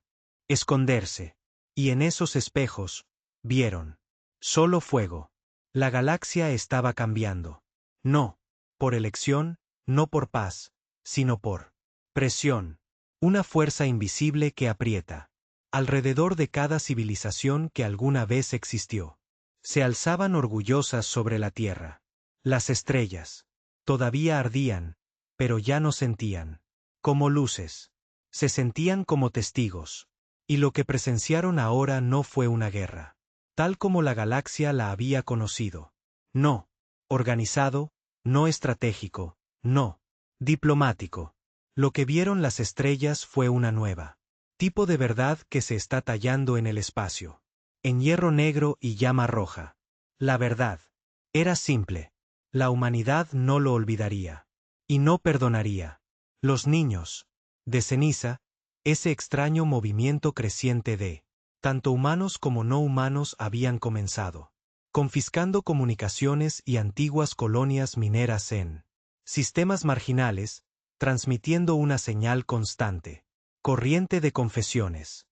esconderse. Y en esos espejos, vieron solo fuego. La galaxia estaba cambiando. No por elección, no por paz, sino por presión. Una fuerza invisible que aprieta. Alrededor de cada civilización que alguna vez existió. Se alzaban orgullosas sobre la tierra. Las estrellas todavía ardían, pero ya no sentían como luces. Se sentían como testigos. Y lo que presenciaron ahora no fue una guerra, tal como la galaxia la había conocido. No organizado, no estratégico, no diplomático. Lo que vieron las estrellas fue una nueva tipo de verdad que se está tallando en el espacio. En hierro negro y llama roja. La verdad era simple. La humanidad no lo olvidaría. Y no perdonaría. Los niños, de ceniza, ese extraño movimiento creciente de tanto humanos como no humanos habían comenzado, confiscando comunicaciones y antiguas colonias mineras en sistemas marginales, transmitiendo una señal constante, corriente de confesiones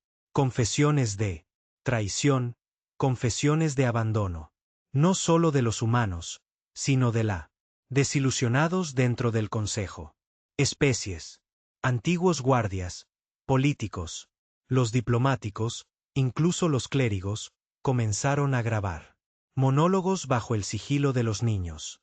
de traición, confesiones de abandono, no solo de los humanos, sino de la desilusionados dentro del Consejo. Especies, antiguos guardias, políticos, los diplomáticos, incluso los clérigos, comenzaron a grabar monólogos bajo el sigilo de los niños.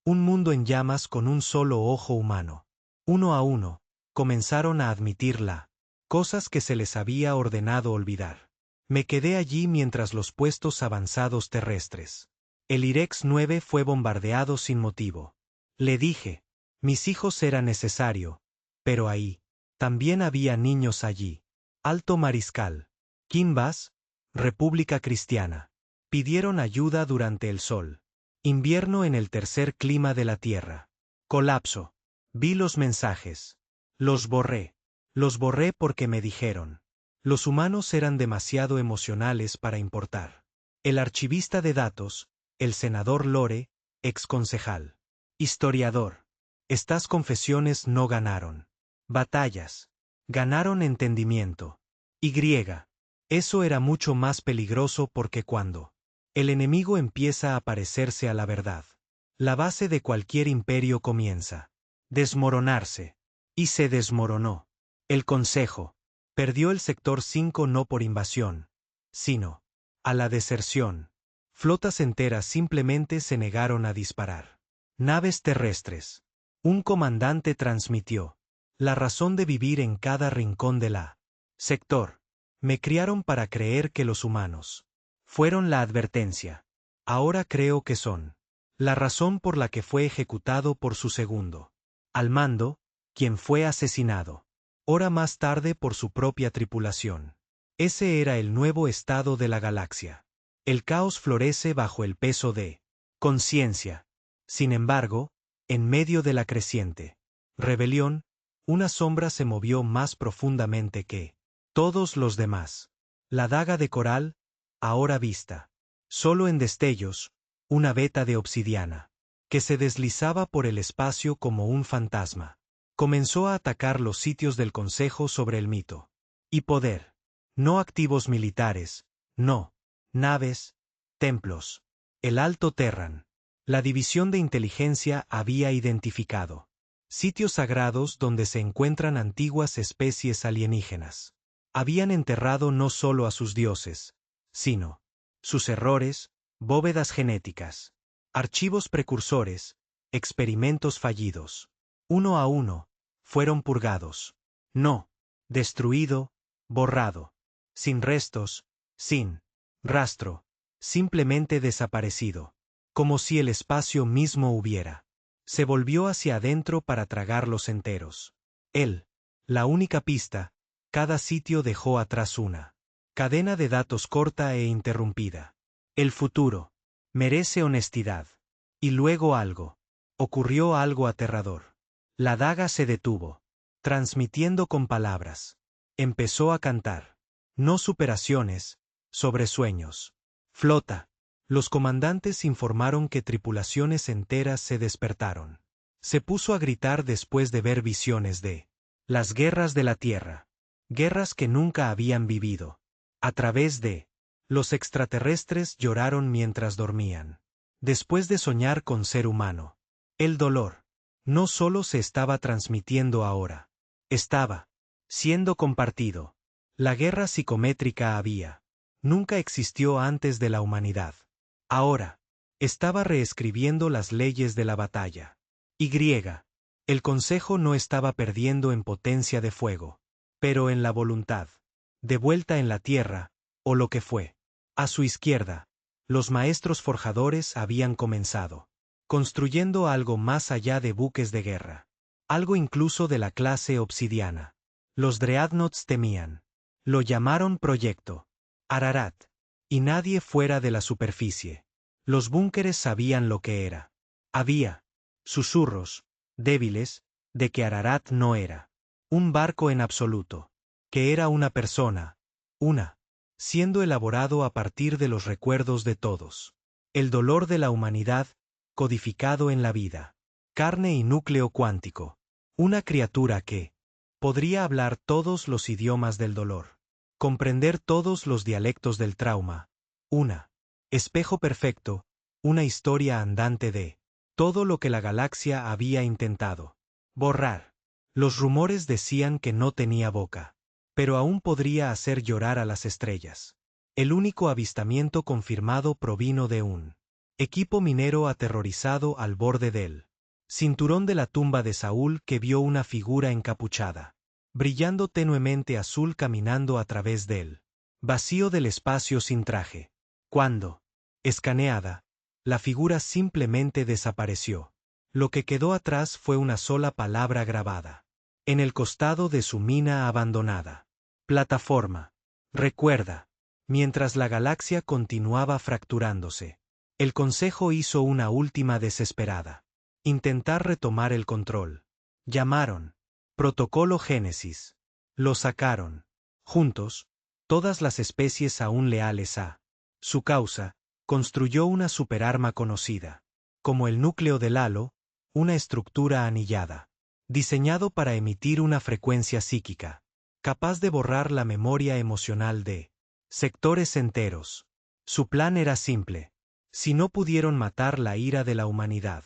Un mundo en llamas con un solo ojo humano. Uno a uno, comenzaron a admitirla, cosas que se les había ordenado olvidar. Me quedé allí mientras los puestos avanzados terrestres. El Irex 9 fue bombardeado sin motivo. Le dije, mis hijos era necesario, pero ahí, también había niños allí. Alto Mariscal. Kinbas, República Cristiana. Pidieron ayuda durante el sol. Invierno en el tercer clima de la Tierra. Colapso. Vi los mensajes. Los borré. Los borré porque me dijeron. Los humanos eran demasiado emocionales para importar. El archivista de datos, el senador Lore, exconcejal. Historiador. Estas confesiones no ganaron batallas. Ganaron entendimiento. Y. Eso era mucho más peligroso porque cuando el enemigo empieza a parecerse a la verdad, la base de cualquier imperio comienza desmoronarse. Y se desmoronó. El Consejo perdió el sector 5 no por invasión, sino a la deserción. Flotas enteras simplemente se negaron a disparar. Naves terrestres. Un comandante transmitió la razón de vivir en cada rincón de la sector. Me criaron para creer que los humanos fueron la advertencia. Ahora creo que son la razón por la que fue ejecutado por su segundo al mando, quien fue asesinado hora más tarde por su propia tripulación. Ese era el nuevo estado de la galaxia. El caos florece bajo el peso de conciencia. Sin embargo, en medio de la creciente rebelión, una sombra se movió más profundamente que todos los demás. La daga de coral, ahora vista solo en destellos, una veta de obsidiana, que se deslizaba por el espacio como un fantasma. Comenzó a atacar los sitios del Consejo sobre el mito y poder. No activos militares, no. Naves, templos. El Alto Terran. La división de inteligencia había identificado sitios sagrados donde se encuentran antiguas especies alienígenas. Habían enterrado no solo a sus dioses, sino sus errores, bóvedas genéticas, archivos precursores, experimentos fallidos. Uno a uno, fueron purgados. No, destruido, borrado. Sin restos, sin rastro, simplemente desaparecido. Como si el espacio mismo hubiera. Se volvió hacia adentro para tragarlos enteros. Él, la única pista, cada sitio dejó atrás una cadena de datos corta e interrumpida. El futuro merece honestidad. Y luego algo. Ocurrió algo aterrador. La daga se detuvo, transmitiendo con palabras. Empezó a cantar. No superaciones, sobre sueños. Flota. Los comandantes informaron que tripulaciones enteras se despertaron. Se puso a gritar después de ver visiones de las guerras de la Tierra. Guerras que nunca habían vivido. A través de los extraterrestres lloraron mientras dormían. Después de soñar con ser humano. El dolor no solo se estaba transmitiendo ahora. Estaba siendo compartido. La guerra psicométrica nunca existió antes de la humanidad. Ahora, estaba reescribiendo las leyes de la batalla. Y el Consejo no estaba perdiendo en potencia de fuego, pero en la voluntad. De vuelta en la Tierra, o lo que fue. A su izquierda, los maestros forjadores habían comenzado, construyendo algo más allá de buques de guerra. Algo incluso de la clase obsidiana. Los Dreadnoughts temían. Lo llamaron Proyecto Ararat. Y nadie fuera de la superficie. Los búnkeres sabían lo que era. Había susurros, débiles, de que Ararat no era un barco en absoluto. Que era una persona, siendo elaborado a partir de los recuerdos de todos. El dolor de la humanidad, codificado en la vida. Carne y núcleo cuántico. Una criatura que podría hablar todos los idiomas del dolor. Comprender todos los dialectos del trauma. Una espejo perfecto, una historia andante de todo lo que la galaxia había intentado borrar. Los rumores decían que no tenía boca, pero aún podría hacer llorar a las estrellas. El único avistamiento confirmado provino de un equipo minero aterrorizado al borde del cinturón de la tumba de Saúl que vio una figura encapuchada, brillando tenuemente azul caminando a través del vacío del espacio sin traje. Cuando, escaneada, la figura simplemente desapareció. Lo que quedó atrás fue una sola palabra grabada en el costado de su mina abandonada. Plataforma. Recuerda. Mientras la galaxia continuaba fracturándose, el Consejo hizo una última desesperada. Intentar retomar el control. Llamaron Protocolo Génesis. Lo sacaron. Juntos, todas las especies aún leales a su causa, construyó una superarma conocida como el núcleo del halo, una estructura anillada, diseñado para emitir una frecuencia psíquica, capaz de borrar la memoria emocional de sectores enteros. Su plan era simple. Si no pudieron matar la ira de la humanidad,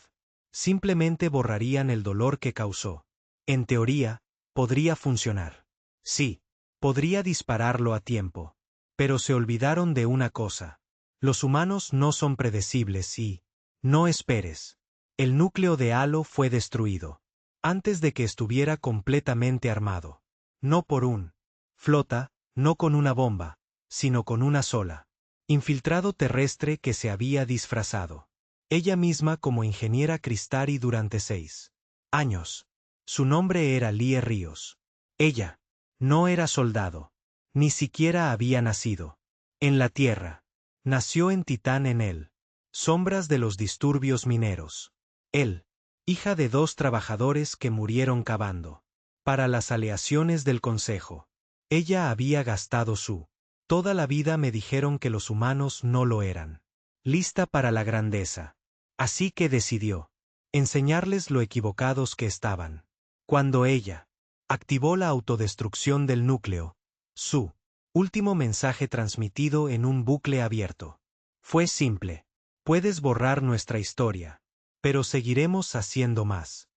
simplemente borrarían el dolor que causó. En teoría, podría funcionar. Sí, podría dispararlo a tiempo. Pero se olvidaron de una cosa. Los humanos no son predecibles y no esperes. El núcleo de Halo fue destruido antes de que estuviera completamente armado. No por un flota, no con una bomba, sino con una sola. Infiltrado terrestre que se había disfrazado. Ella misma como ingeniera Cristari durante 6 años. Su nombre era Lie Ríos. Ella no era soldado. Ni siquiera había nacido. En la Tierra. Nació en Titán en él. Sombras de los disturbios mineros. Él. Hija de 2 trabajadores que murieron cavando. Para las aleaciones del Consejo. Ella había gastado su. Toda la vida me dijeron que los humanos no lo eran. Lista para la grandeza. Así que decidió. Enseñarles lo equivocados que estaban. Cuando ella. Activó la autodestrucción del núcleo. Su. Último mensaje transmitido en un bucle abierto. Fue simple. Puedes borrar nuestra historia. Pero seguiremos haciendo más.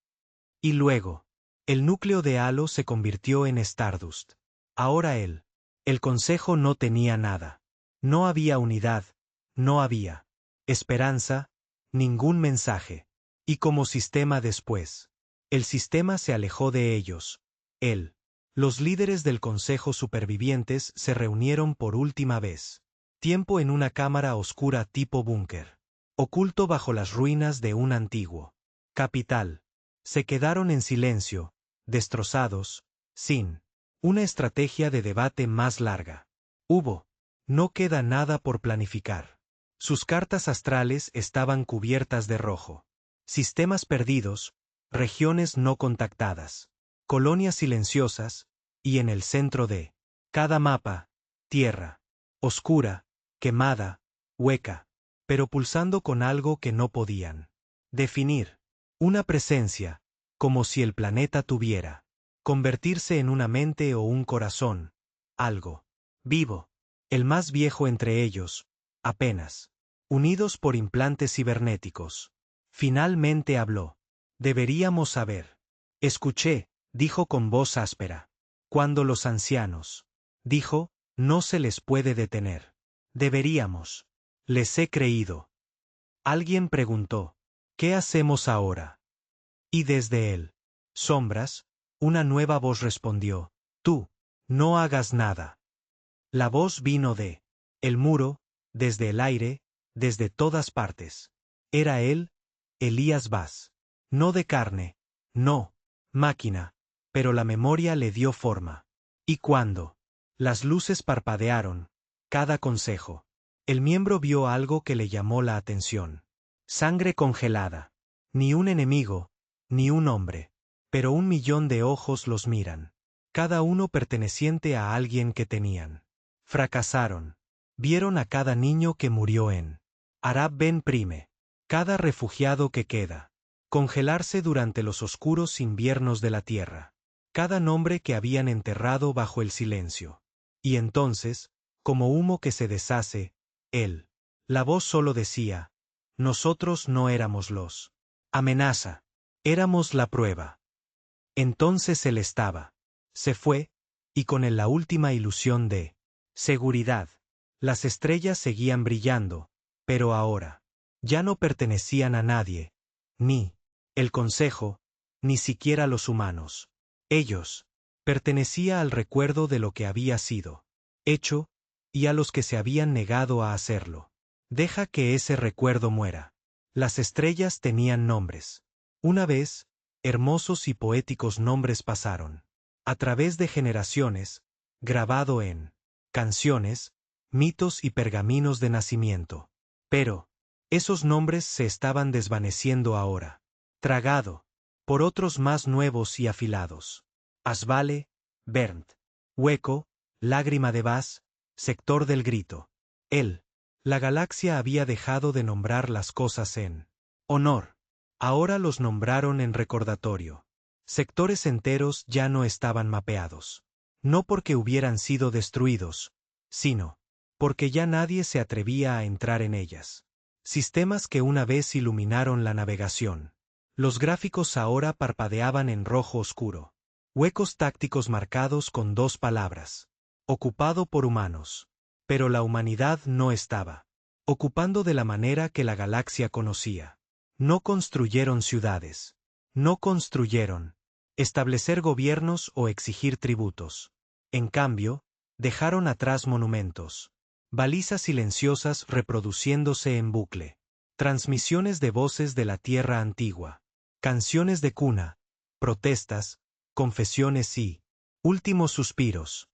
Y luego. El núcleo de Halo se convirtió en Stardust. Ahora él. El Consejo no tenía nada. No había unidad. No había esperanza. Ningún mensaje. Y como sistema después. El sistema se alejó de ellos. Él. Los líderes del Consejo Supervivientes se reunieron por última vez. Tiempo en una cámara oscura tipo búnker. Oculto bajo las ruinas de un antiguo capital. Se quedaron en silencio, destrozados, sin una estrategia de debate más larga. No queda nada por planificar. Sus cartas astrales estaban cubiertas de rojo. Sistemas perdidos, regiones no contactadas, colonias silenciosas, y en el centro de cada mapa, tierra, oscura, quemada, hueca, pero pulsando con algo que no podían definir. Una presencia, como si el planeta tuviera convertirse en una mente o un corazón, algo vivo, el más viejo entre ellos, apenas, unidos por implantes cibernéticos. Finalmente habló. Deberíamos saber. Escuché, dijo con voz áspera. Cuando los ancianos, dijo, no se les puede detener. Deberíamos. Les he creído. Alguien preguntó, ¿qué hacemos ahora? Y desde él, sombras, una nueva voz respondió, tú, no hagas nada. La voz vino de el muro, desde el aire, desde todas partes. Era él, Elías Vaz. No de carne, no, máquina, pero la memoria le dio forma. Y cuando las luces parpadearon, cada consejo, el miembro vio algo que le llamó la atención. Sangre congelada. Ni un enemigo, ni un hombre, pero 1.000.000 de ojos los miran. Cada uno perteneciente a alguien que tenían. Fracasaron. Vieron a cada niño que murió en Arab Ben Prime. Cada refugiado que queda. Congelarse durante los oscuros inviernos de la tierra. Cada nombre que habían enterrado bajo el silencio. Y entonces, como humo que se deshace, él. La voz solo decía, nosotros no éramos los amenaza. Éramos la prueba. Entonces él estaba. Se fue, y con él la última ilusión de seguridad. Las estrellas seguían brillando, pero ahora ya no pertenecían a nadie, ni el Consejo, ni siquiera los humanos. Ellos pertenecía al recuerdo de lo que había sido hecho, y a los que se habían negado a hacerlo. Deja que ese recuerdo muera. Las estrellas tenían nombres. Una vez, hermosos y poéticos nombres pasaron. A través de generaciones, grabado en canciones, mitos y pergaminos de nacimiento. Pero esos nombres se estaban desvaneciendo ahora. Tragado por otros más nuevos y afilados. Asvale, Bernd. Hueco, lágrima de Vaz, sector del grito. Él. La galaxia había dejado de nombrar las cosas en honor. Ahora los nombraron en recordatorio. Sectores enteros ya no estaban mapeados. No porque hubieran sido destruidos, sino porque ya nadie se atrevía a entrar en ellas. Sistemas que una vez iluminaron la navegación. Los gráficos ahora parpadeaban en rojo oscuro. Huecos tácticos marcados con 2 palabras. Ocupado por humanos. Pero la humanidad no estaba ocupando de la manera que la galaxia conocía. No construyeron ciudades. No construyeron establecer gobiernos o exigir tributos. En cambio, dejaron atrás monumentos. Balizas silenciosas reproduciéndose en bucle. Transmisiones de voces de la tierra antigua. Canciones de cuna. Protestas. Confesiones y últimos suspiros.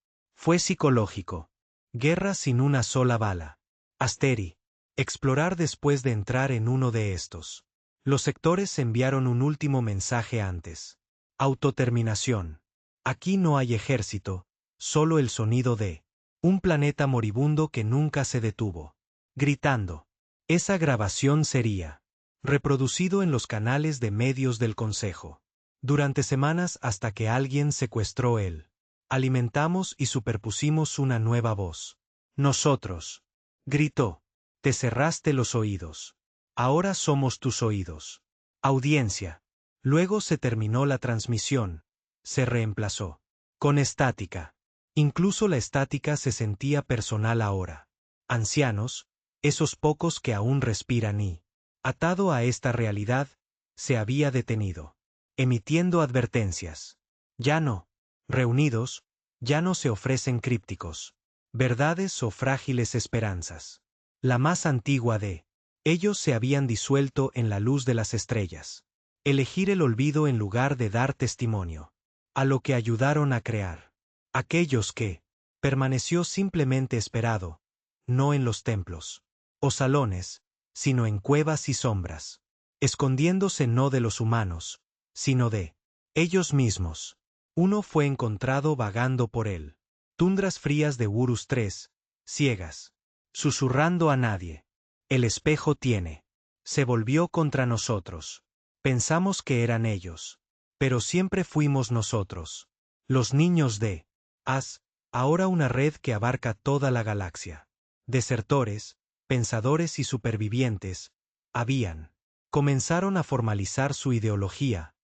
Fue psicológico. Guerra sin una sola bala. Asteri. Explorar después de entrar en uno de estos. Los sectores enviaron un último mensaje antes. Autoterminación. Aquí no hay ejército, solo el sonido de un planeta moribundo que nunca se detuvo. Gritando. Esa grabación sería reproducido en los canales de medios del Consejo. Durante semanas hasta que alguien secuestró él. Alimentamos y superpusimos una nueva voz. Nosotros. Gritó. Te cerraste los oídos. Ahora somos tus oídos. Audiencia. Luego se terminó la transmisión. Se reemplazó. Con estática. Incluso la estática se sentía personal ahora. Ancianos, esos pocos que aún respiran y, atado a esta realidad, se había detenido. Emitiendo advertencias. Ya no. Reunidos, ya no se ofrecen crípticos. Verdades o frágiles esperanzas. La más antigua de ellos se habían disuelto en la luz de las estrellas. Elegir el olvido en lugar de dar testimonio. A lo que ayudaron a crear. Aquellos que permaneció simplemente esperado, no en los templos o salones, sino en cuevas y sombras, escondiéndose no de los humanos, sino de ellos mismos. Uno fue encontrado vagando por él. Tundras frías de Urus 3, ciegas, susurrando a nadie. El espejo tiene. Se volvió contra nosotros. Pensamos que eran ellos. Pero siempre fuimos nosotros. Los niños de ahora una red que abarca toda la galaxia. Desertores, pensadores y supervivientes, comenzaron a formalizar su ideología.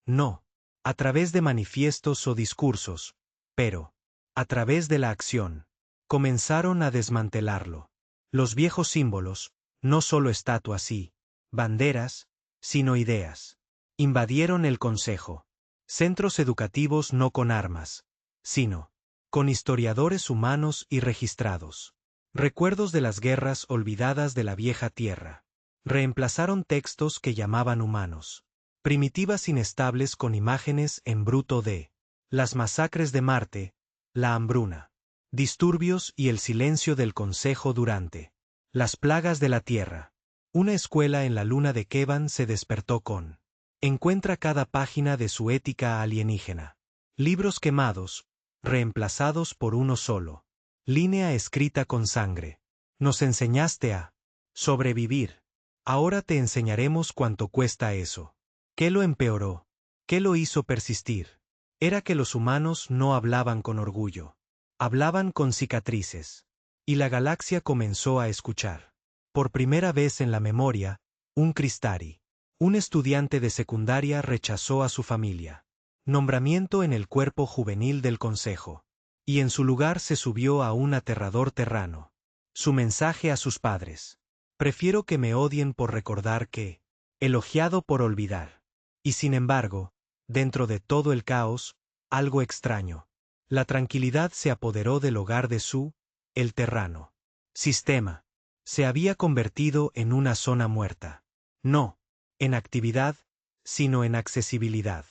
No a través de manifiestos o discursos, pero a través de la acción. Comenzaron a desmantelarlo. Los viejos símbolos, no solo estatuas y banderas, sino ideas. Invadieron el Consejo. Centros educativos no con armas, sino con historiadores humanos y registrados. Recuerdos de las guerras olvidadas de la vieja tierra. Reemplazaron textos que llamaban humanos. Primitivas inestables con imágenes en bruto de las masacres de Marte, la hambruna, disturbios y el silencio del Consejo durante las plagas de la Tierra. Una escuela en la luna de Kevan se despertó con encuentra cada página de su ética alienígena. Libros quemados, reemplazados por uno solo. Línea escrita con sangre. Nos enseñaste a sobrevivir. Ahora te enseñaremos cuánto cuesta eso. ¿Qué lo empeoró? ¿Qué lo hizo persistir? Era que los humanos no hablaban con orgullo. Hablaban con cicatrices. Y la galaxia comenzó a escuchar. Por primera vez en la memoria, un Cristari. Un estudiante de secundaria rechazó a su familia. Nombramiento en el cuerpo juvenil del Consejo. Y en su lugar se subió a un aterrador terrano. Su mensaje a sus padres. Prefiero que me odien por recordar que, elogiado por olvidar. Y sin embargo, dentro de todo el caos, algo extraño. La tranquilidad se apoderó del hogar de el terrano. Sistema. Se había convertido en una zona muerta. No en actividad, sino en accesibilidad.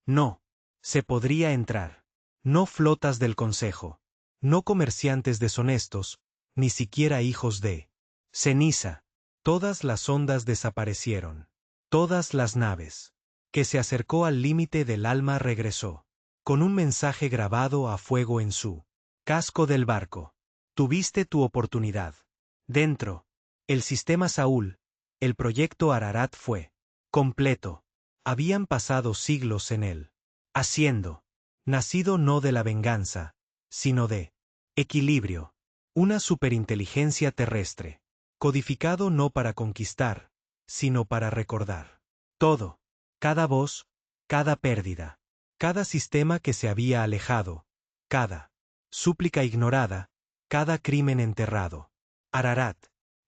No se podría entrar. No flotas del Consejo. No comerciantes deshonestos, ni siquiera hijos de ceniza. Todas las ondas desaparecieron. Todas las naves. Que se acercó al límite del alma regresó. Con un mensaje grabado a fuego en su casco del barco. Tuviste tu oportunidad. Dentro. El sistema Saúl. El proyecto Ararat fue completo. Habían pasado siglos en él. Haciendo. Nacido no de la venganza, sino de equilibrio. Una superinteligencia terrestre. Codificado no para conquistar, sino para recordar. Todo. Cada voz, cada pérdida. Cada sistema que se había alejado. Cada súplica ignorada. Cada crimen enterrado. Ararat.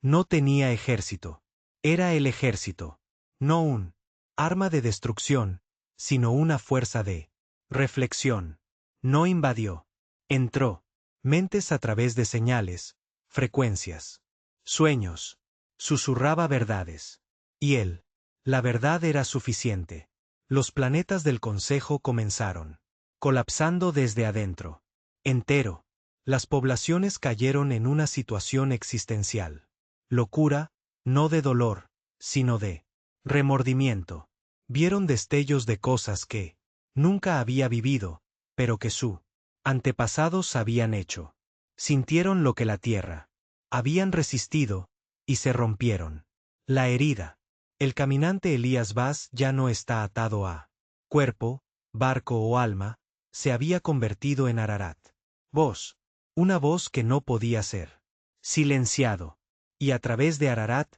No tenía ejército. Era el ejército. No un arma de destrucción, sino una fuerza de reflexión. No invadió. Entró. Mentes a través de señales, frecuencias, sueños. Susurraba verdades. Y él. La verdad era suficiente. Los planetas del Consejo comenzaron colapsando desde adentro. Entero. Las poblaciones cayeron en una situación existencial. Locura, no de dolor, sino de remordimiento. Vieron destellos de cosas que nunca había vivido, pero que su antepasados habían hecho. Sintieron lo que la tierra habían resistido, y se rompieron. La herida. El caminante Elías Vaz ya no está atado a cuerpo, barco o alma, se había convertido en Ararat. Voz. Una voz que no podía ser silenciado. Y a través de Ararat,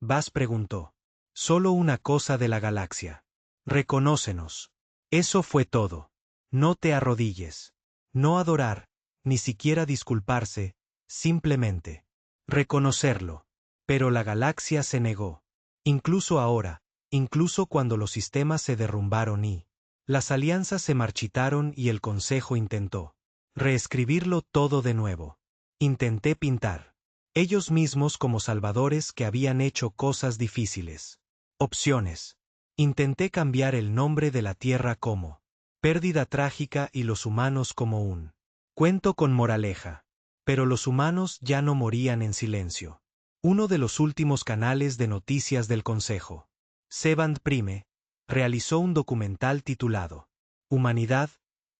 Vaz preguntó. Solo una cosa de la galaxia. Reconócenos. Eso fue todo. No te arrodilles. No adorar, ni siquiera disculparse, simplemente reconocerlo. Pero la galaxia se negó. Incluso ahora, incluso cuando los sistemas se derrumbaron y las alianzas se marchitaron y el Consejo intentó reescribirlo todo de nuevo. Intenté pintar ellos mismos como salvadores que habían hecho cosas difíciles. Opciones. Intenté cambiar el nombre de la Tierra como pérdida trágica y los humanos como un cuento con moraleja. Pero los humanos ya no morían en silencio. Uno de los últimos canales de noticias del Consejo, Seband Prime, realizó un documental titulado Humanidad,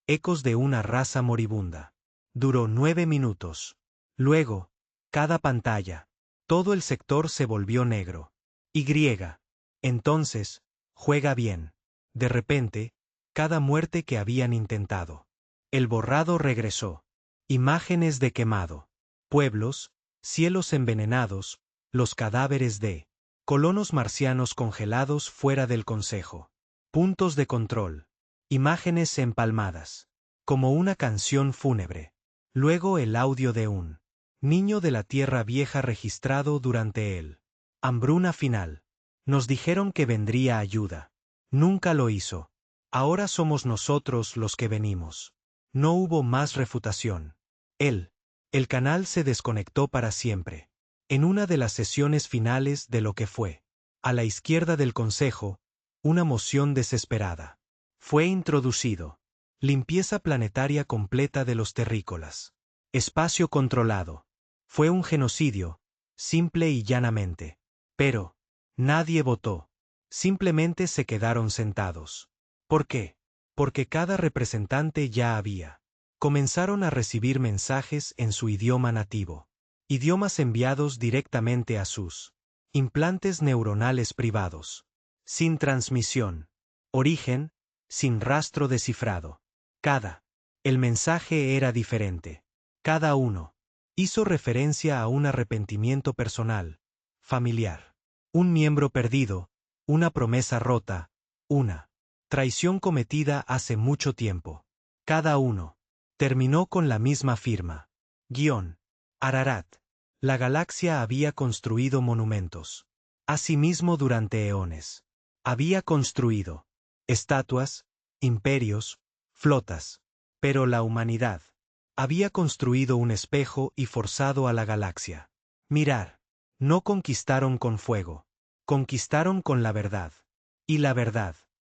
ecos de una raza moribunda. Duró 9 minutos. Luego, cada pantalla, todo el sector se volvió negro. Y. Entonces, juega bien. De repente, cada muerte que habían intentado. El borrado regresó. Imágenes de quemado. Pueblos, cielos envenenados, los cadáveres de colonos marcianos congelados fuera del Consejo. Puntos de control. Imágenes empalmadas. Como una canción fúnebre. Luego el audio de un niño de la Tierra Vieja registrado durante el hambruna final. Nos dijeron que vendría ayuda. Nunca lo hizo. Ahora somos nosotros los que venimos. No hubo más refutación. El canal se desconectó para siempre. En una de las sesiones finales de lo que fue, a la izquierda del Consejo, una moción desesperada. Fue introducido. Limpieza planetaria completa de los terrícolas. Espacio controlado. Fue un genocidio, simple y llanamente. Pero nadie votó. Simplemente se quedaron sentados. ¿Por qué? Porque cada representante ya había. Comenzaron a recibir mensajes en su idioma nativo. Idiomas enviados directamente a sus implantes neuronales privados. Sin transmisión. Origen, sin rastro descifrado. El mensaje era diferente. Cada uno hizo referencia a un arrepentimiento personal, familiar. Un miembro perdido, una promesa rota, una traición cometida hace mucho tiempo. Cada uno terminó con la misma firma. Ararat. La galaxia había construido monumentos. Asimismo durante eones. Había construido estatuas, imperios, flotas. Pero la humanidad había construido un espejo y forzado a la galaxia. Mirar. No conquistaron con fuego. Conquistaron con la verdad. Y la verdad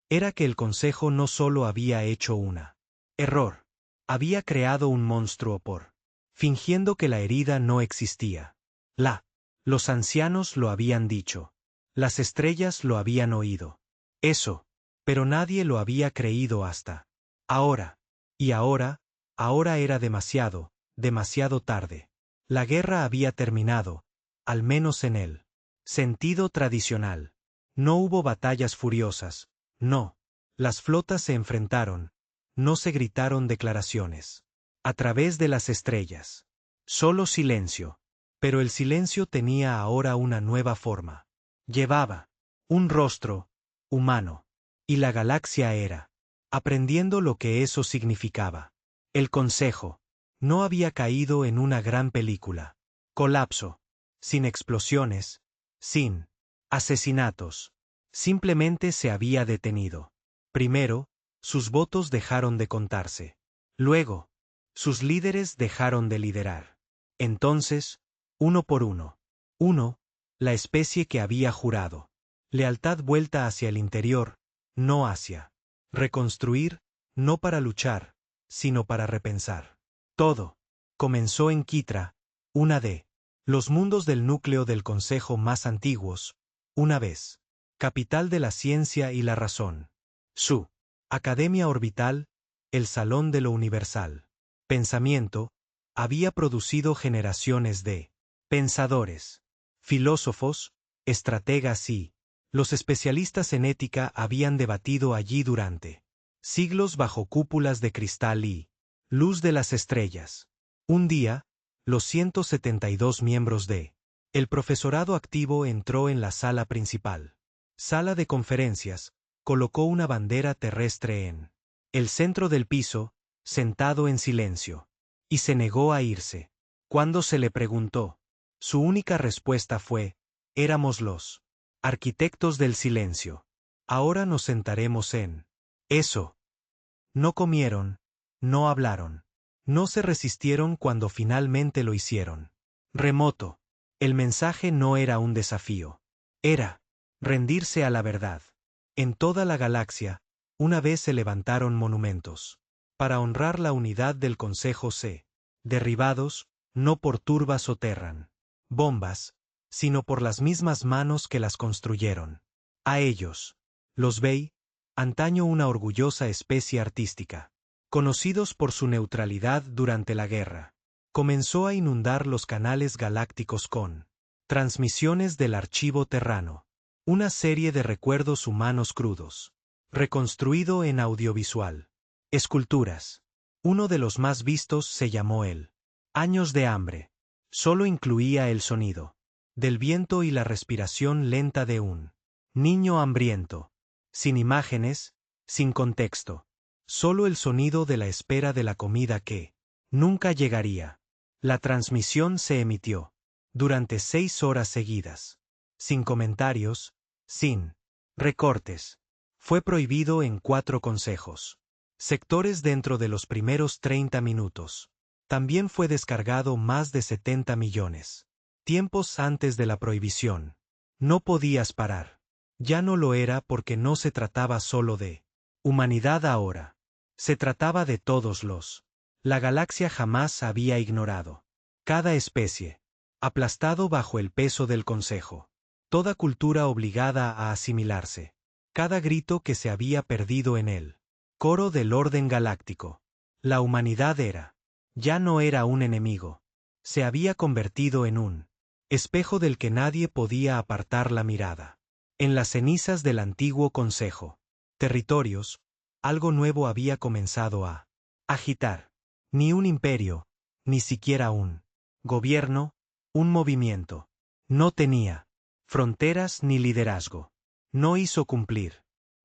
era que el Consejo no solo había hecho una error. Había creado un monstruo fingiendo que la herida no existía. Los ancianos lo habían dicho. Las estrellas lo habían oído. Eso. Pero nadie lo había creído hasta ahora. Y ahora era demasiado, demasiado tarde. La guerra había terminado, al menos en el sentido tradicional. No hubo batallas furiosas, no. Las flotas se enfrentaron, no se gritaron declaraciones. A través de las estrellas. Solo silencio. Pero el silencio tenía ahora una nueva forma. Llevaba un rostro humano. Y la galaxia era aprendiendo lo que eso significaba. El Consejo no había caído en una gran película. Colapso. Sin explosiones. Sin asesinatos. Simplemente se había detenido. Primero, sus votos dejaron de contarse. Luego, sus líderes dejaron de liderar. Entonces, uno por uno. La especie que había jurado. Lealtad vuelta hacia el interior, no hacia. Reconstruir, no para luchar, sino para repensar. Todo. Comenzó en Kitra, una de los mundos del núcleo del Consejo más antiguos, una vez capital de la ciencia y la razón. Su Academia Orbital, el Salón de lo Universal. Pensamiento, había producido generaciones de pensadores, filósofos, estrategas y los especialistas en ética habían debatido allí durante siglos bajo cúpulas de cristal y luz de las estrellas. Un día, los 172 miembros de el profesorado activo entró en la sala principal. Sala de conferencias, colocó una bandera terrestre en el centro del piso, sentado en silencio, y se negó a irse. Cuando se le preguntó, su única respuesta fue: éramos los arquitectos del silencio. Ahora nos sentaremos en eso. No comieron, no hablaron, no se resistieron cuando finalmente lo hicieron. Remoto. El mensaje no era un desafío. Era rendirse a la verdad. En toda la galaxia, una vez se levantaron monumentos para honrar la unidad del Consejo C, derribados, no por turbas o terran bombas, sino por las mismas manos que las construyeron. A ellos, los Bey, antaño una orgullosa especie artística, conocidos por su neutralidad durante la guerra, comenzó a inundar los canales galácticos con transmisiones del archivo terrano, una serie de recuerdos humanos crudos, reconstruido en audiovisual. Esculturas. Uno de los más vistos se llamó el Años de Hambre. Solo incluía el sonido del viento y la respiración lenta de un niño hambriento. Sin imágenes, sin contexto. Solo el sonido de la espera de la comida que nunca llegaría. La transmisión se emitió durante 6 horas seguidas. Sin comentarios, sin recortes. Fue prohibido en 4 consejos. Sectores dentro de los primeros 30 minutos. También fue descargado más de 70 millones. Tiempos antes de la prohibición. No podías parar. Ya no lo era porque no se trataba solo de humanidad ahora. Se trataba de todos los. La galaxia jamás había ignorado. Cada especie. Aplastado bajo el peso del Consejo. Toda cultura obligada a asimilarse. Cada grito que se había perdido en él. Coro del orden galáctico. La humanidad era. Ya no era un enemigo. Se había convertido en un espejo del que nadie podía apartar la mirada. En las cenizas del antiguo Consejo. Territorios. Algo nuevo había comenzado a agitar. Ni un imperio, ni siquiera un gobierno, un movimiento. No tenía fronteras ni liderazgo. No hizo cumplir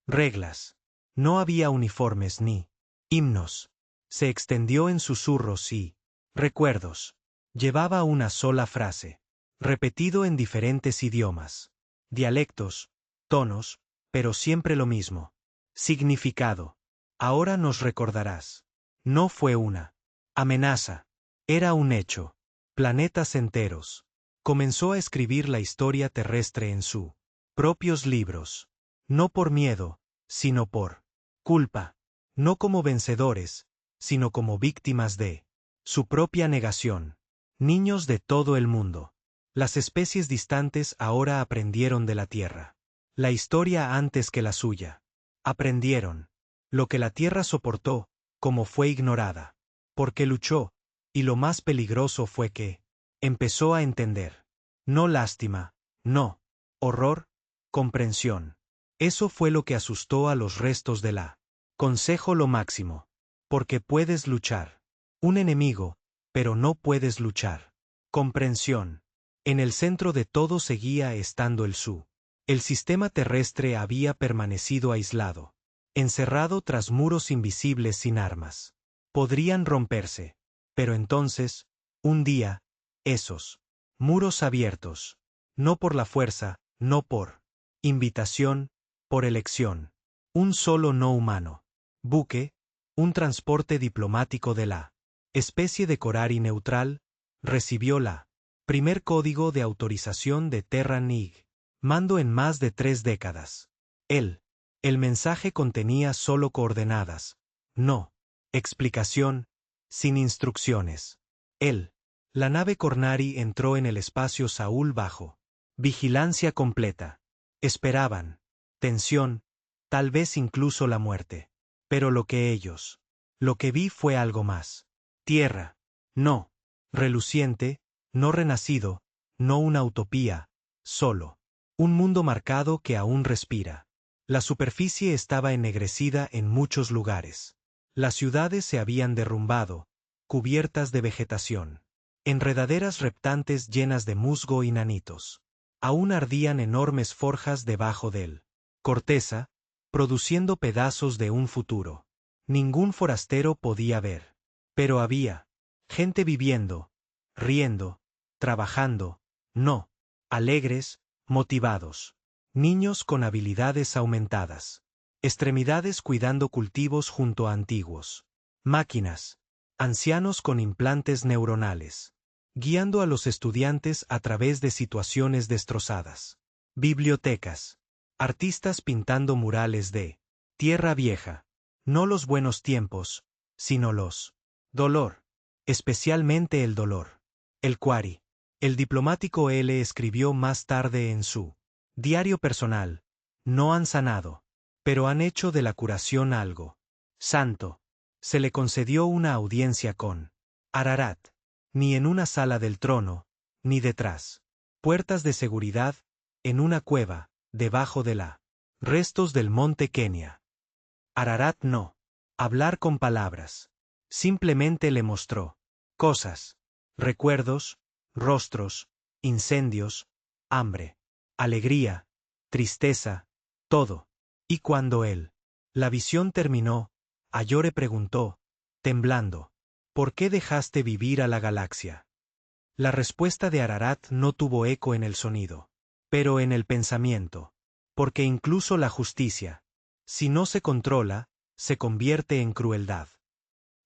reglas. No había uniformes ni himnos. Se extendió en susurros y recuerdos. Llevaba una sola frase, repetido en diferentes idiomas, dialectos, tonos, pero siempre lo mismo. Significado. Ahora nos recordarás. No fue una amenaza. Era un hecho. Planetas enteros. Comenzó a escribir la historia terrestre en sus propios libros. No por miedo, sino por culpa. No como vencedores, sino como víctimas de su propia negación. Niños de todo el mundo. Las especies distantes ahora aprendieron de la Tierra. La historia antes que la suya. Aprendieron lo que la Tierra soportó, como fue ignorada. Porque luchó, y lo más peligroso fue que empezó a entender. No lástima, no horror, comprensión. Eso fue lo que asustó a los restos de la Consejo lo máximo. Porque puedes luchar. Un enemigo, pero no puedes luchar. Comprensión. En el centro de todo seguía estando el Su. El sistema terrestre había permanecido aislado, encerrado tras muros invisibles sin armas. Podrían romperse. Pero entonces, un día, esos muros abiertos. No por la fuerza, no por invitación, por elección. Un solo no humano. Buque, un transporte diplomático de la especie de Corari neutral, recibió la primer código de autorización de Terra Nig. Mando en más de 3 décadas. El mensaje contenía solo coordenadas. No explicación, sin instrucciones. Él. La nave Cornari entró en el espacio Saúl bajo. Vigilancia completa. Esperaban. Tensión, tal vez incluso la muerte. Pero lo que vi fue algo más. Tierra. No. Reluciente, no renacido, no una utopía, solo. Un mundo marcado que aún respira. La superficie estaba ennegrecida en muchos lugares. Las ciudades se habían derrumbado, cubiertas de vegetación. Enredaderas reptantes llenas de musgo y nanitos. Aún ardían enormes forjas debajo de él. Corteza, produciendo pedazos de un futuro. Ningún forastero podía ver. Pero había gente viviendo, riendo, trabajando, no, alegres, motivados. Niños con habilidades aumentadas. Extremidades cuidando cultivos junto a antiguos. Máquinas. Ancianos con implantes neuronales. Guiando a los estudiantes a través de situaciones destrozadas. Bibliotecas. Artistas pintando murales de tierra vieja. No los buenos tiempos, sino los dolor. Especialmente el dolor. El Quarry. El diplomático L. escribió más tarde en su diario personal. No han sanado, pero han hecho de la curación algo santo. Se le concedió una audiencia con Ararat. Ni en una sala del trono, ni detrás. Puertas de seguridad, en una cueva, debajo de la restos del monte Kenia. Ararat no. Hablar con palabras. Simplemente le mostró cosas, recuerdos, rostros, incendios, hambre, alegría, tristeza, todo. Y cuando la visión terminó, Ayore preguntó, temblando, ¿por qué dejaste vivir a la galaxia? La respuesta de Ararat no tuvo eco en el sonido, pero en el pensamiento. Porque incluso la justicia, si no se controla, se convierte en crueldad.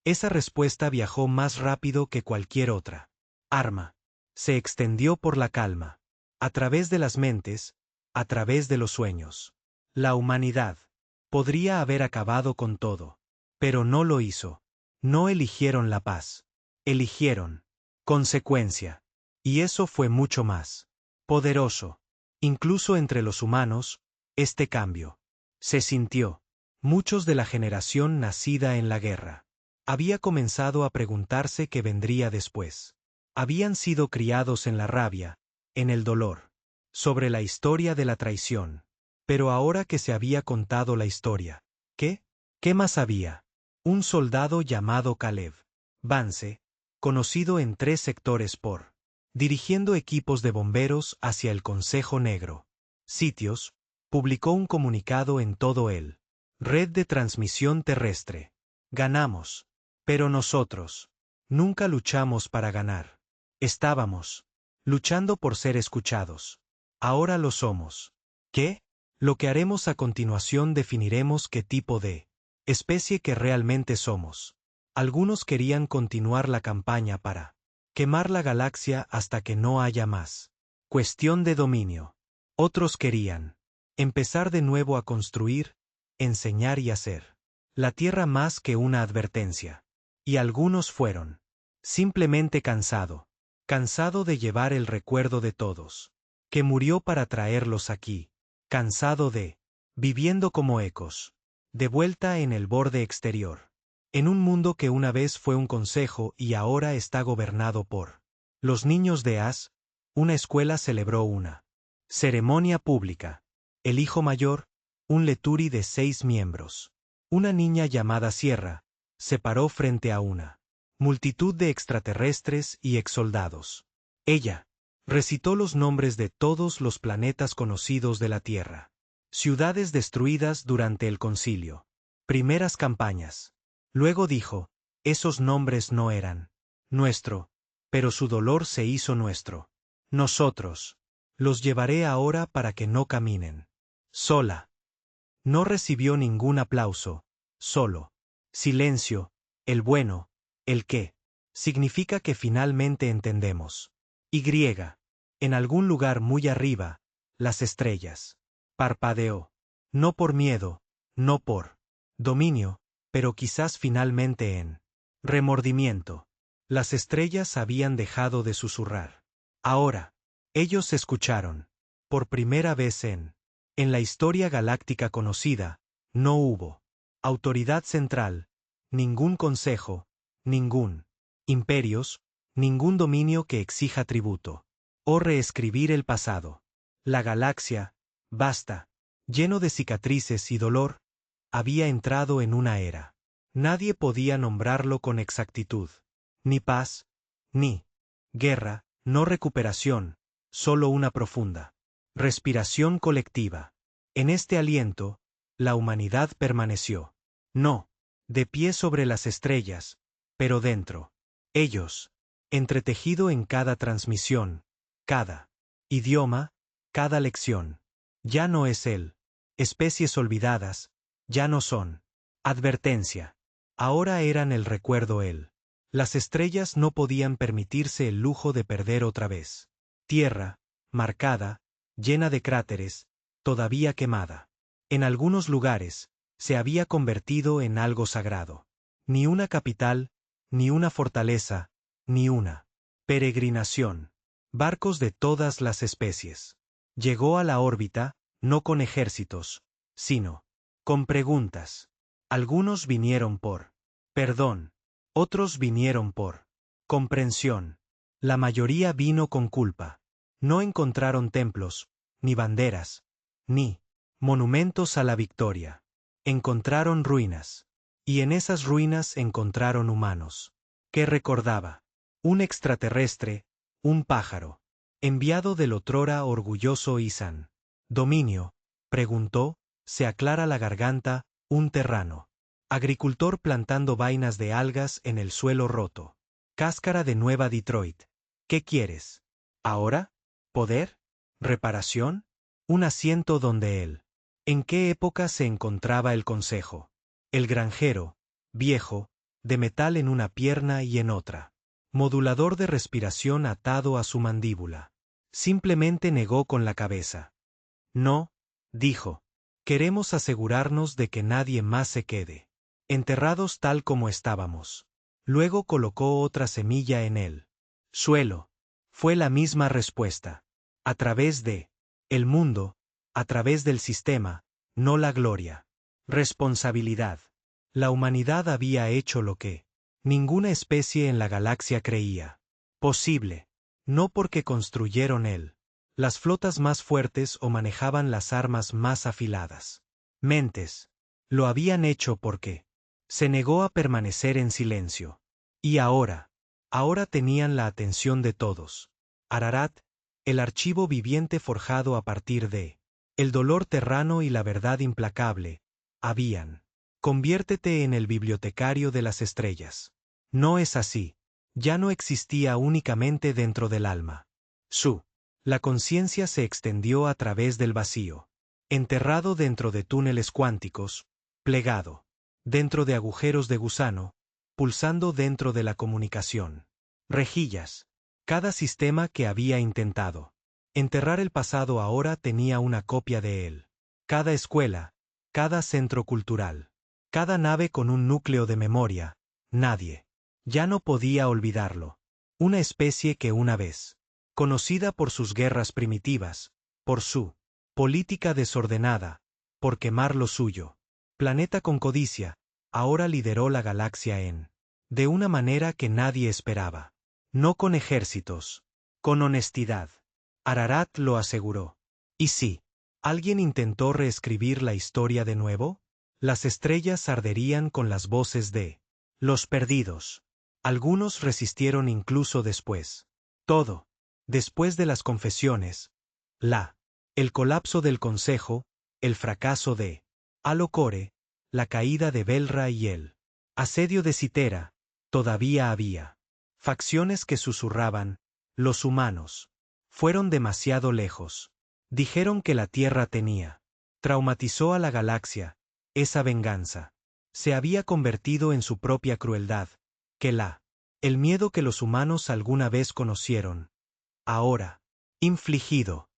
Esa respuesta viajó más rápido que cualquier otra arma. Se extendió por la calma, a través de las mentes, a través de los sueños. La humanidad podría haber acabado con todo, pero no lo hizo. No eligieron la paz. Eligieron consecuencia. Y eso fue mucho más poderoso. Incluso entre los humanos, este cambio se sintió. Muchos de la generación nacida en la guerra había comenzado a preguntarse qué vendría después. Habían sido criados en la rabia, en el dolor, sobre la historia de la traición. Pero ahora que se había contado la historia, ¿qué? ¿Qué más había? Un soldado llamado Caleb Vance, conocido en 3 sectores por dirigiendo equipos de bomberos hacia el Consejo Negro. Sitios, publicó un comunicado en todo el red de transmisión terrestre. Ganamos. Pero nosotros nunca luchamos para ganar. Estábamos luchando por ser escuchados. Ahora lo somos. ¿Qué? Lo que haremos a continuación definiremos qué tipo de especie que realmente somos. Algunos querían continuar la campaña para quemar la galaxia hasta que no haya más. Cuestión de dominio. Otros querían empezar de nuevo a construir, enseñar y hacer la Tierra más que una advertencia. Y algunos fueron simplemente cansado de llevar el recuerdo de todos, que murió para traerlos aquí, cansado de viviendo como ecos, de vuelta en el borde exterior, en un mundo que una vez fue un consejo y ahora está gobernado por los niños de As. Una escuela celebró una ceremonia pública. El hijo mayor, un Leturi de 6 miembros, una niña llamada Sierra, se paró frente a una multitud de extraterrestres y exsoldados. Ella recitó los nombres de todos los planetas conocidos de la Tierra. Ciudades destruidas durante el concilio. Primeras campañas. Luego dijo, esos nombres no eran nuestro, pero su dolor se hizo nuestro. Nosotros los llevaré ahora para que no caminen sola. No recibió ningún aplauso, solo silencio, el bueno, el que significa que finalmente entendemos. Y, en algún lugar muy arriba, las estrellas. Parpadeó. No por miedo, no por dominio, pero quizás finalmente en remordimiento. Las estrellas habían dejado de susurrar. Ahora, ellos escucharon. Por primera vez en la historia galáctica conocida, no hubo autoridad central, ningún consejo, ningún imperios, ningún dominio que exija tributo, o reescribir el pasado. La galaxia, vasta, lleno de cicatrices y dolor, había entrado en una era. Nadie podía nombrarlo con exactitud. Ni paz, ni guerra, no recuperación, solo una profunda respiración colectiva. En este aliento, la humanidad permaneció. No, de pie sobre las estrellas, pero dentro. Ellos, entretejido en cada transmisión, cada idioma, cada lección. Ya no es él. Especies olvidadas, ya no son. Advertencia. Ahora eran el recuerdo él. Las estrellas no podían permitirse el lujo de perder otra vez. Tierra, marcada, llena de cráteres, todavía quemada. En algunos lugares, se había convertido en algo sagrado. Ni una capital, ni una fortaleza, ni una peregrinación. Barcos de todas las especies. Llegó a la órbita, no con ejércitos, sino con preguntas. Algunos vinieron por perdón, otros vinieron por comprensión. La mayoría vino con culpa. No encontraron templos, ni banderas, ni monumentos a la victoria. Encontraron ruinas. Y en esas ruinas encontraron humanos. ¿Qué recordaba? Un extraterrestre, un pájaro. Enviado del otrora orgulloso Isan. Dominio, preguntó, se aclara la garganta, un terrano. Agricultor plantando vainas de algas en el suelo roto. Cáscara de Nueva Detroit. ¿Qué quieres? ¿Ahora? ¿Poder? ¿Reparación? Un asiento donde él. ¿En qué época se encontraba el consejo? El granjero, viejo, de metal en una pierna y en otra. Modulador de respiración atado a su mandíbula. Simplemente negó con la cabeza. No, dijo. Queremos asegurarnos de que nadie más se quede. Enterrados tal como estábamos. Luego colocó otra semilla en el suelo. Fue la misma respuesta. A través de el mundo, a través del sistema, no la gloria. Responsabilidad. La humanidad había hecho lo que ninguna especie en la galaxia creía posible. No porque construyeron las flotas más fuertes o manejaban las armas más afiladas. Mentes. Lo habían hecho porque se negó a permanecer en silencio. Y ahora tenían la atención de todos. Ararat, el archivo viviente forjado a partir de el dolor terrano y la verdad implacable, habían. Conviértete en el bibliotecario de las estrellas. No es así. Ya no existía únicamente dentro del alma. La conciencia se extendió a través del vacío. Enterrado dentro de túneles cuánticos, plegado. Dentro de agujeros de gusano, pulsando dentro de la comunicación. Rejillas. Cada sistema que había intentado enterrar el pasado ahora tenía una copia de él. Cada escuela, cada centro cultural, cada nave con un núcleo de memoria, nadie ya no podía olvidarlo. Una especie que una vez, conocida por sus guerras primitivas, por su política desordenada, por quemar lo suyo, planeta con codicia, ahora lideró la galaxia de una manera que nadie esperaba. No con ejércitos, con honestidad. Ararat lo aseguró. ¿Y si alguien intentó reescribir la historia de nuevo? Las estrellas arderían con las voces de los perdidos. Algunos resistieron incluso después. Todo. Después de las confesiones. El colapso del consejo, el fracaso de Alocore, la caída de Belra y el asedio de Citera, todavía había facciones que susurraban, los humanos fueron demasiado lejos. Dijeron que la Tierra tenía. Traumatizó a la galaxia, esa venganza. Se había convertido en su propia crueldad, que el miedo que los humanos alguna vez conocieron. Ahora, infligido.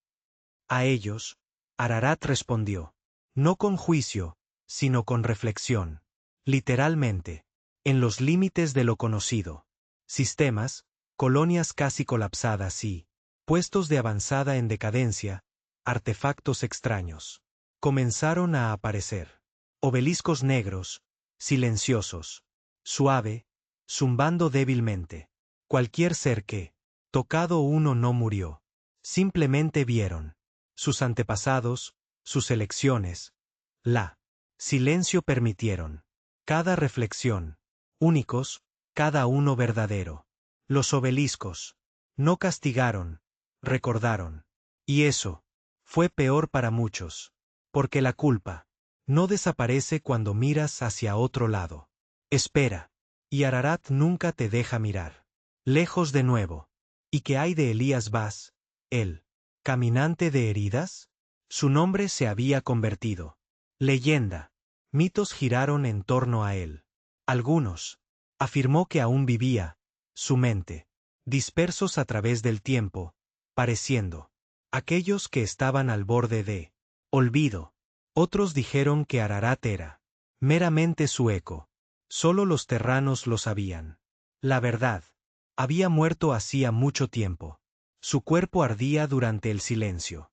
A ellos, Ararat respondió. No con juicio, sino con reflexión. Literalmente, en los límites de lo conocido. Sistemas, colonias casi colapsadas y puestos de avanzada en decadencia, artefactos extraños. Comenzaron a aparecer. Obeliscos negros, silenciosos, suave, zumbando débilmente. Cualquier ser que, tocado uno, no murió. Simplemente vieron. Sus antepasados, sus elecciones. La silencio permitieron. Cada reflexión. Únicos, cada uno verdadero. Los obeliscos. No castigaron, recordaron. Y eso fue peor para muchos. Porque la culpa no desaparece cuando miras hacia otro lado. Espera. Y Ararat nunca te deja mirar. Lejos de nuevo. ¿Y qué hay de Elías Bas, el caminante de heridas? Su nombre se había convertido. Leyenda. Mitos giraron en torno a él. Algunos afirmó que aún vivía, su mente, dispersos a través del tiempo, pareciendo aquellos que estaban al borde de olvido. Otros dijeron que Ararat era meramente su eco. Solo los terranos lo sabían. La verdad, había muerto hacía mucho tiempo. Su cuerpo ardía durante el silencio.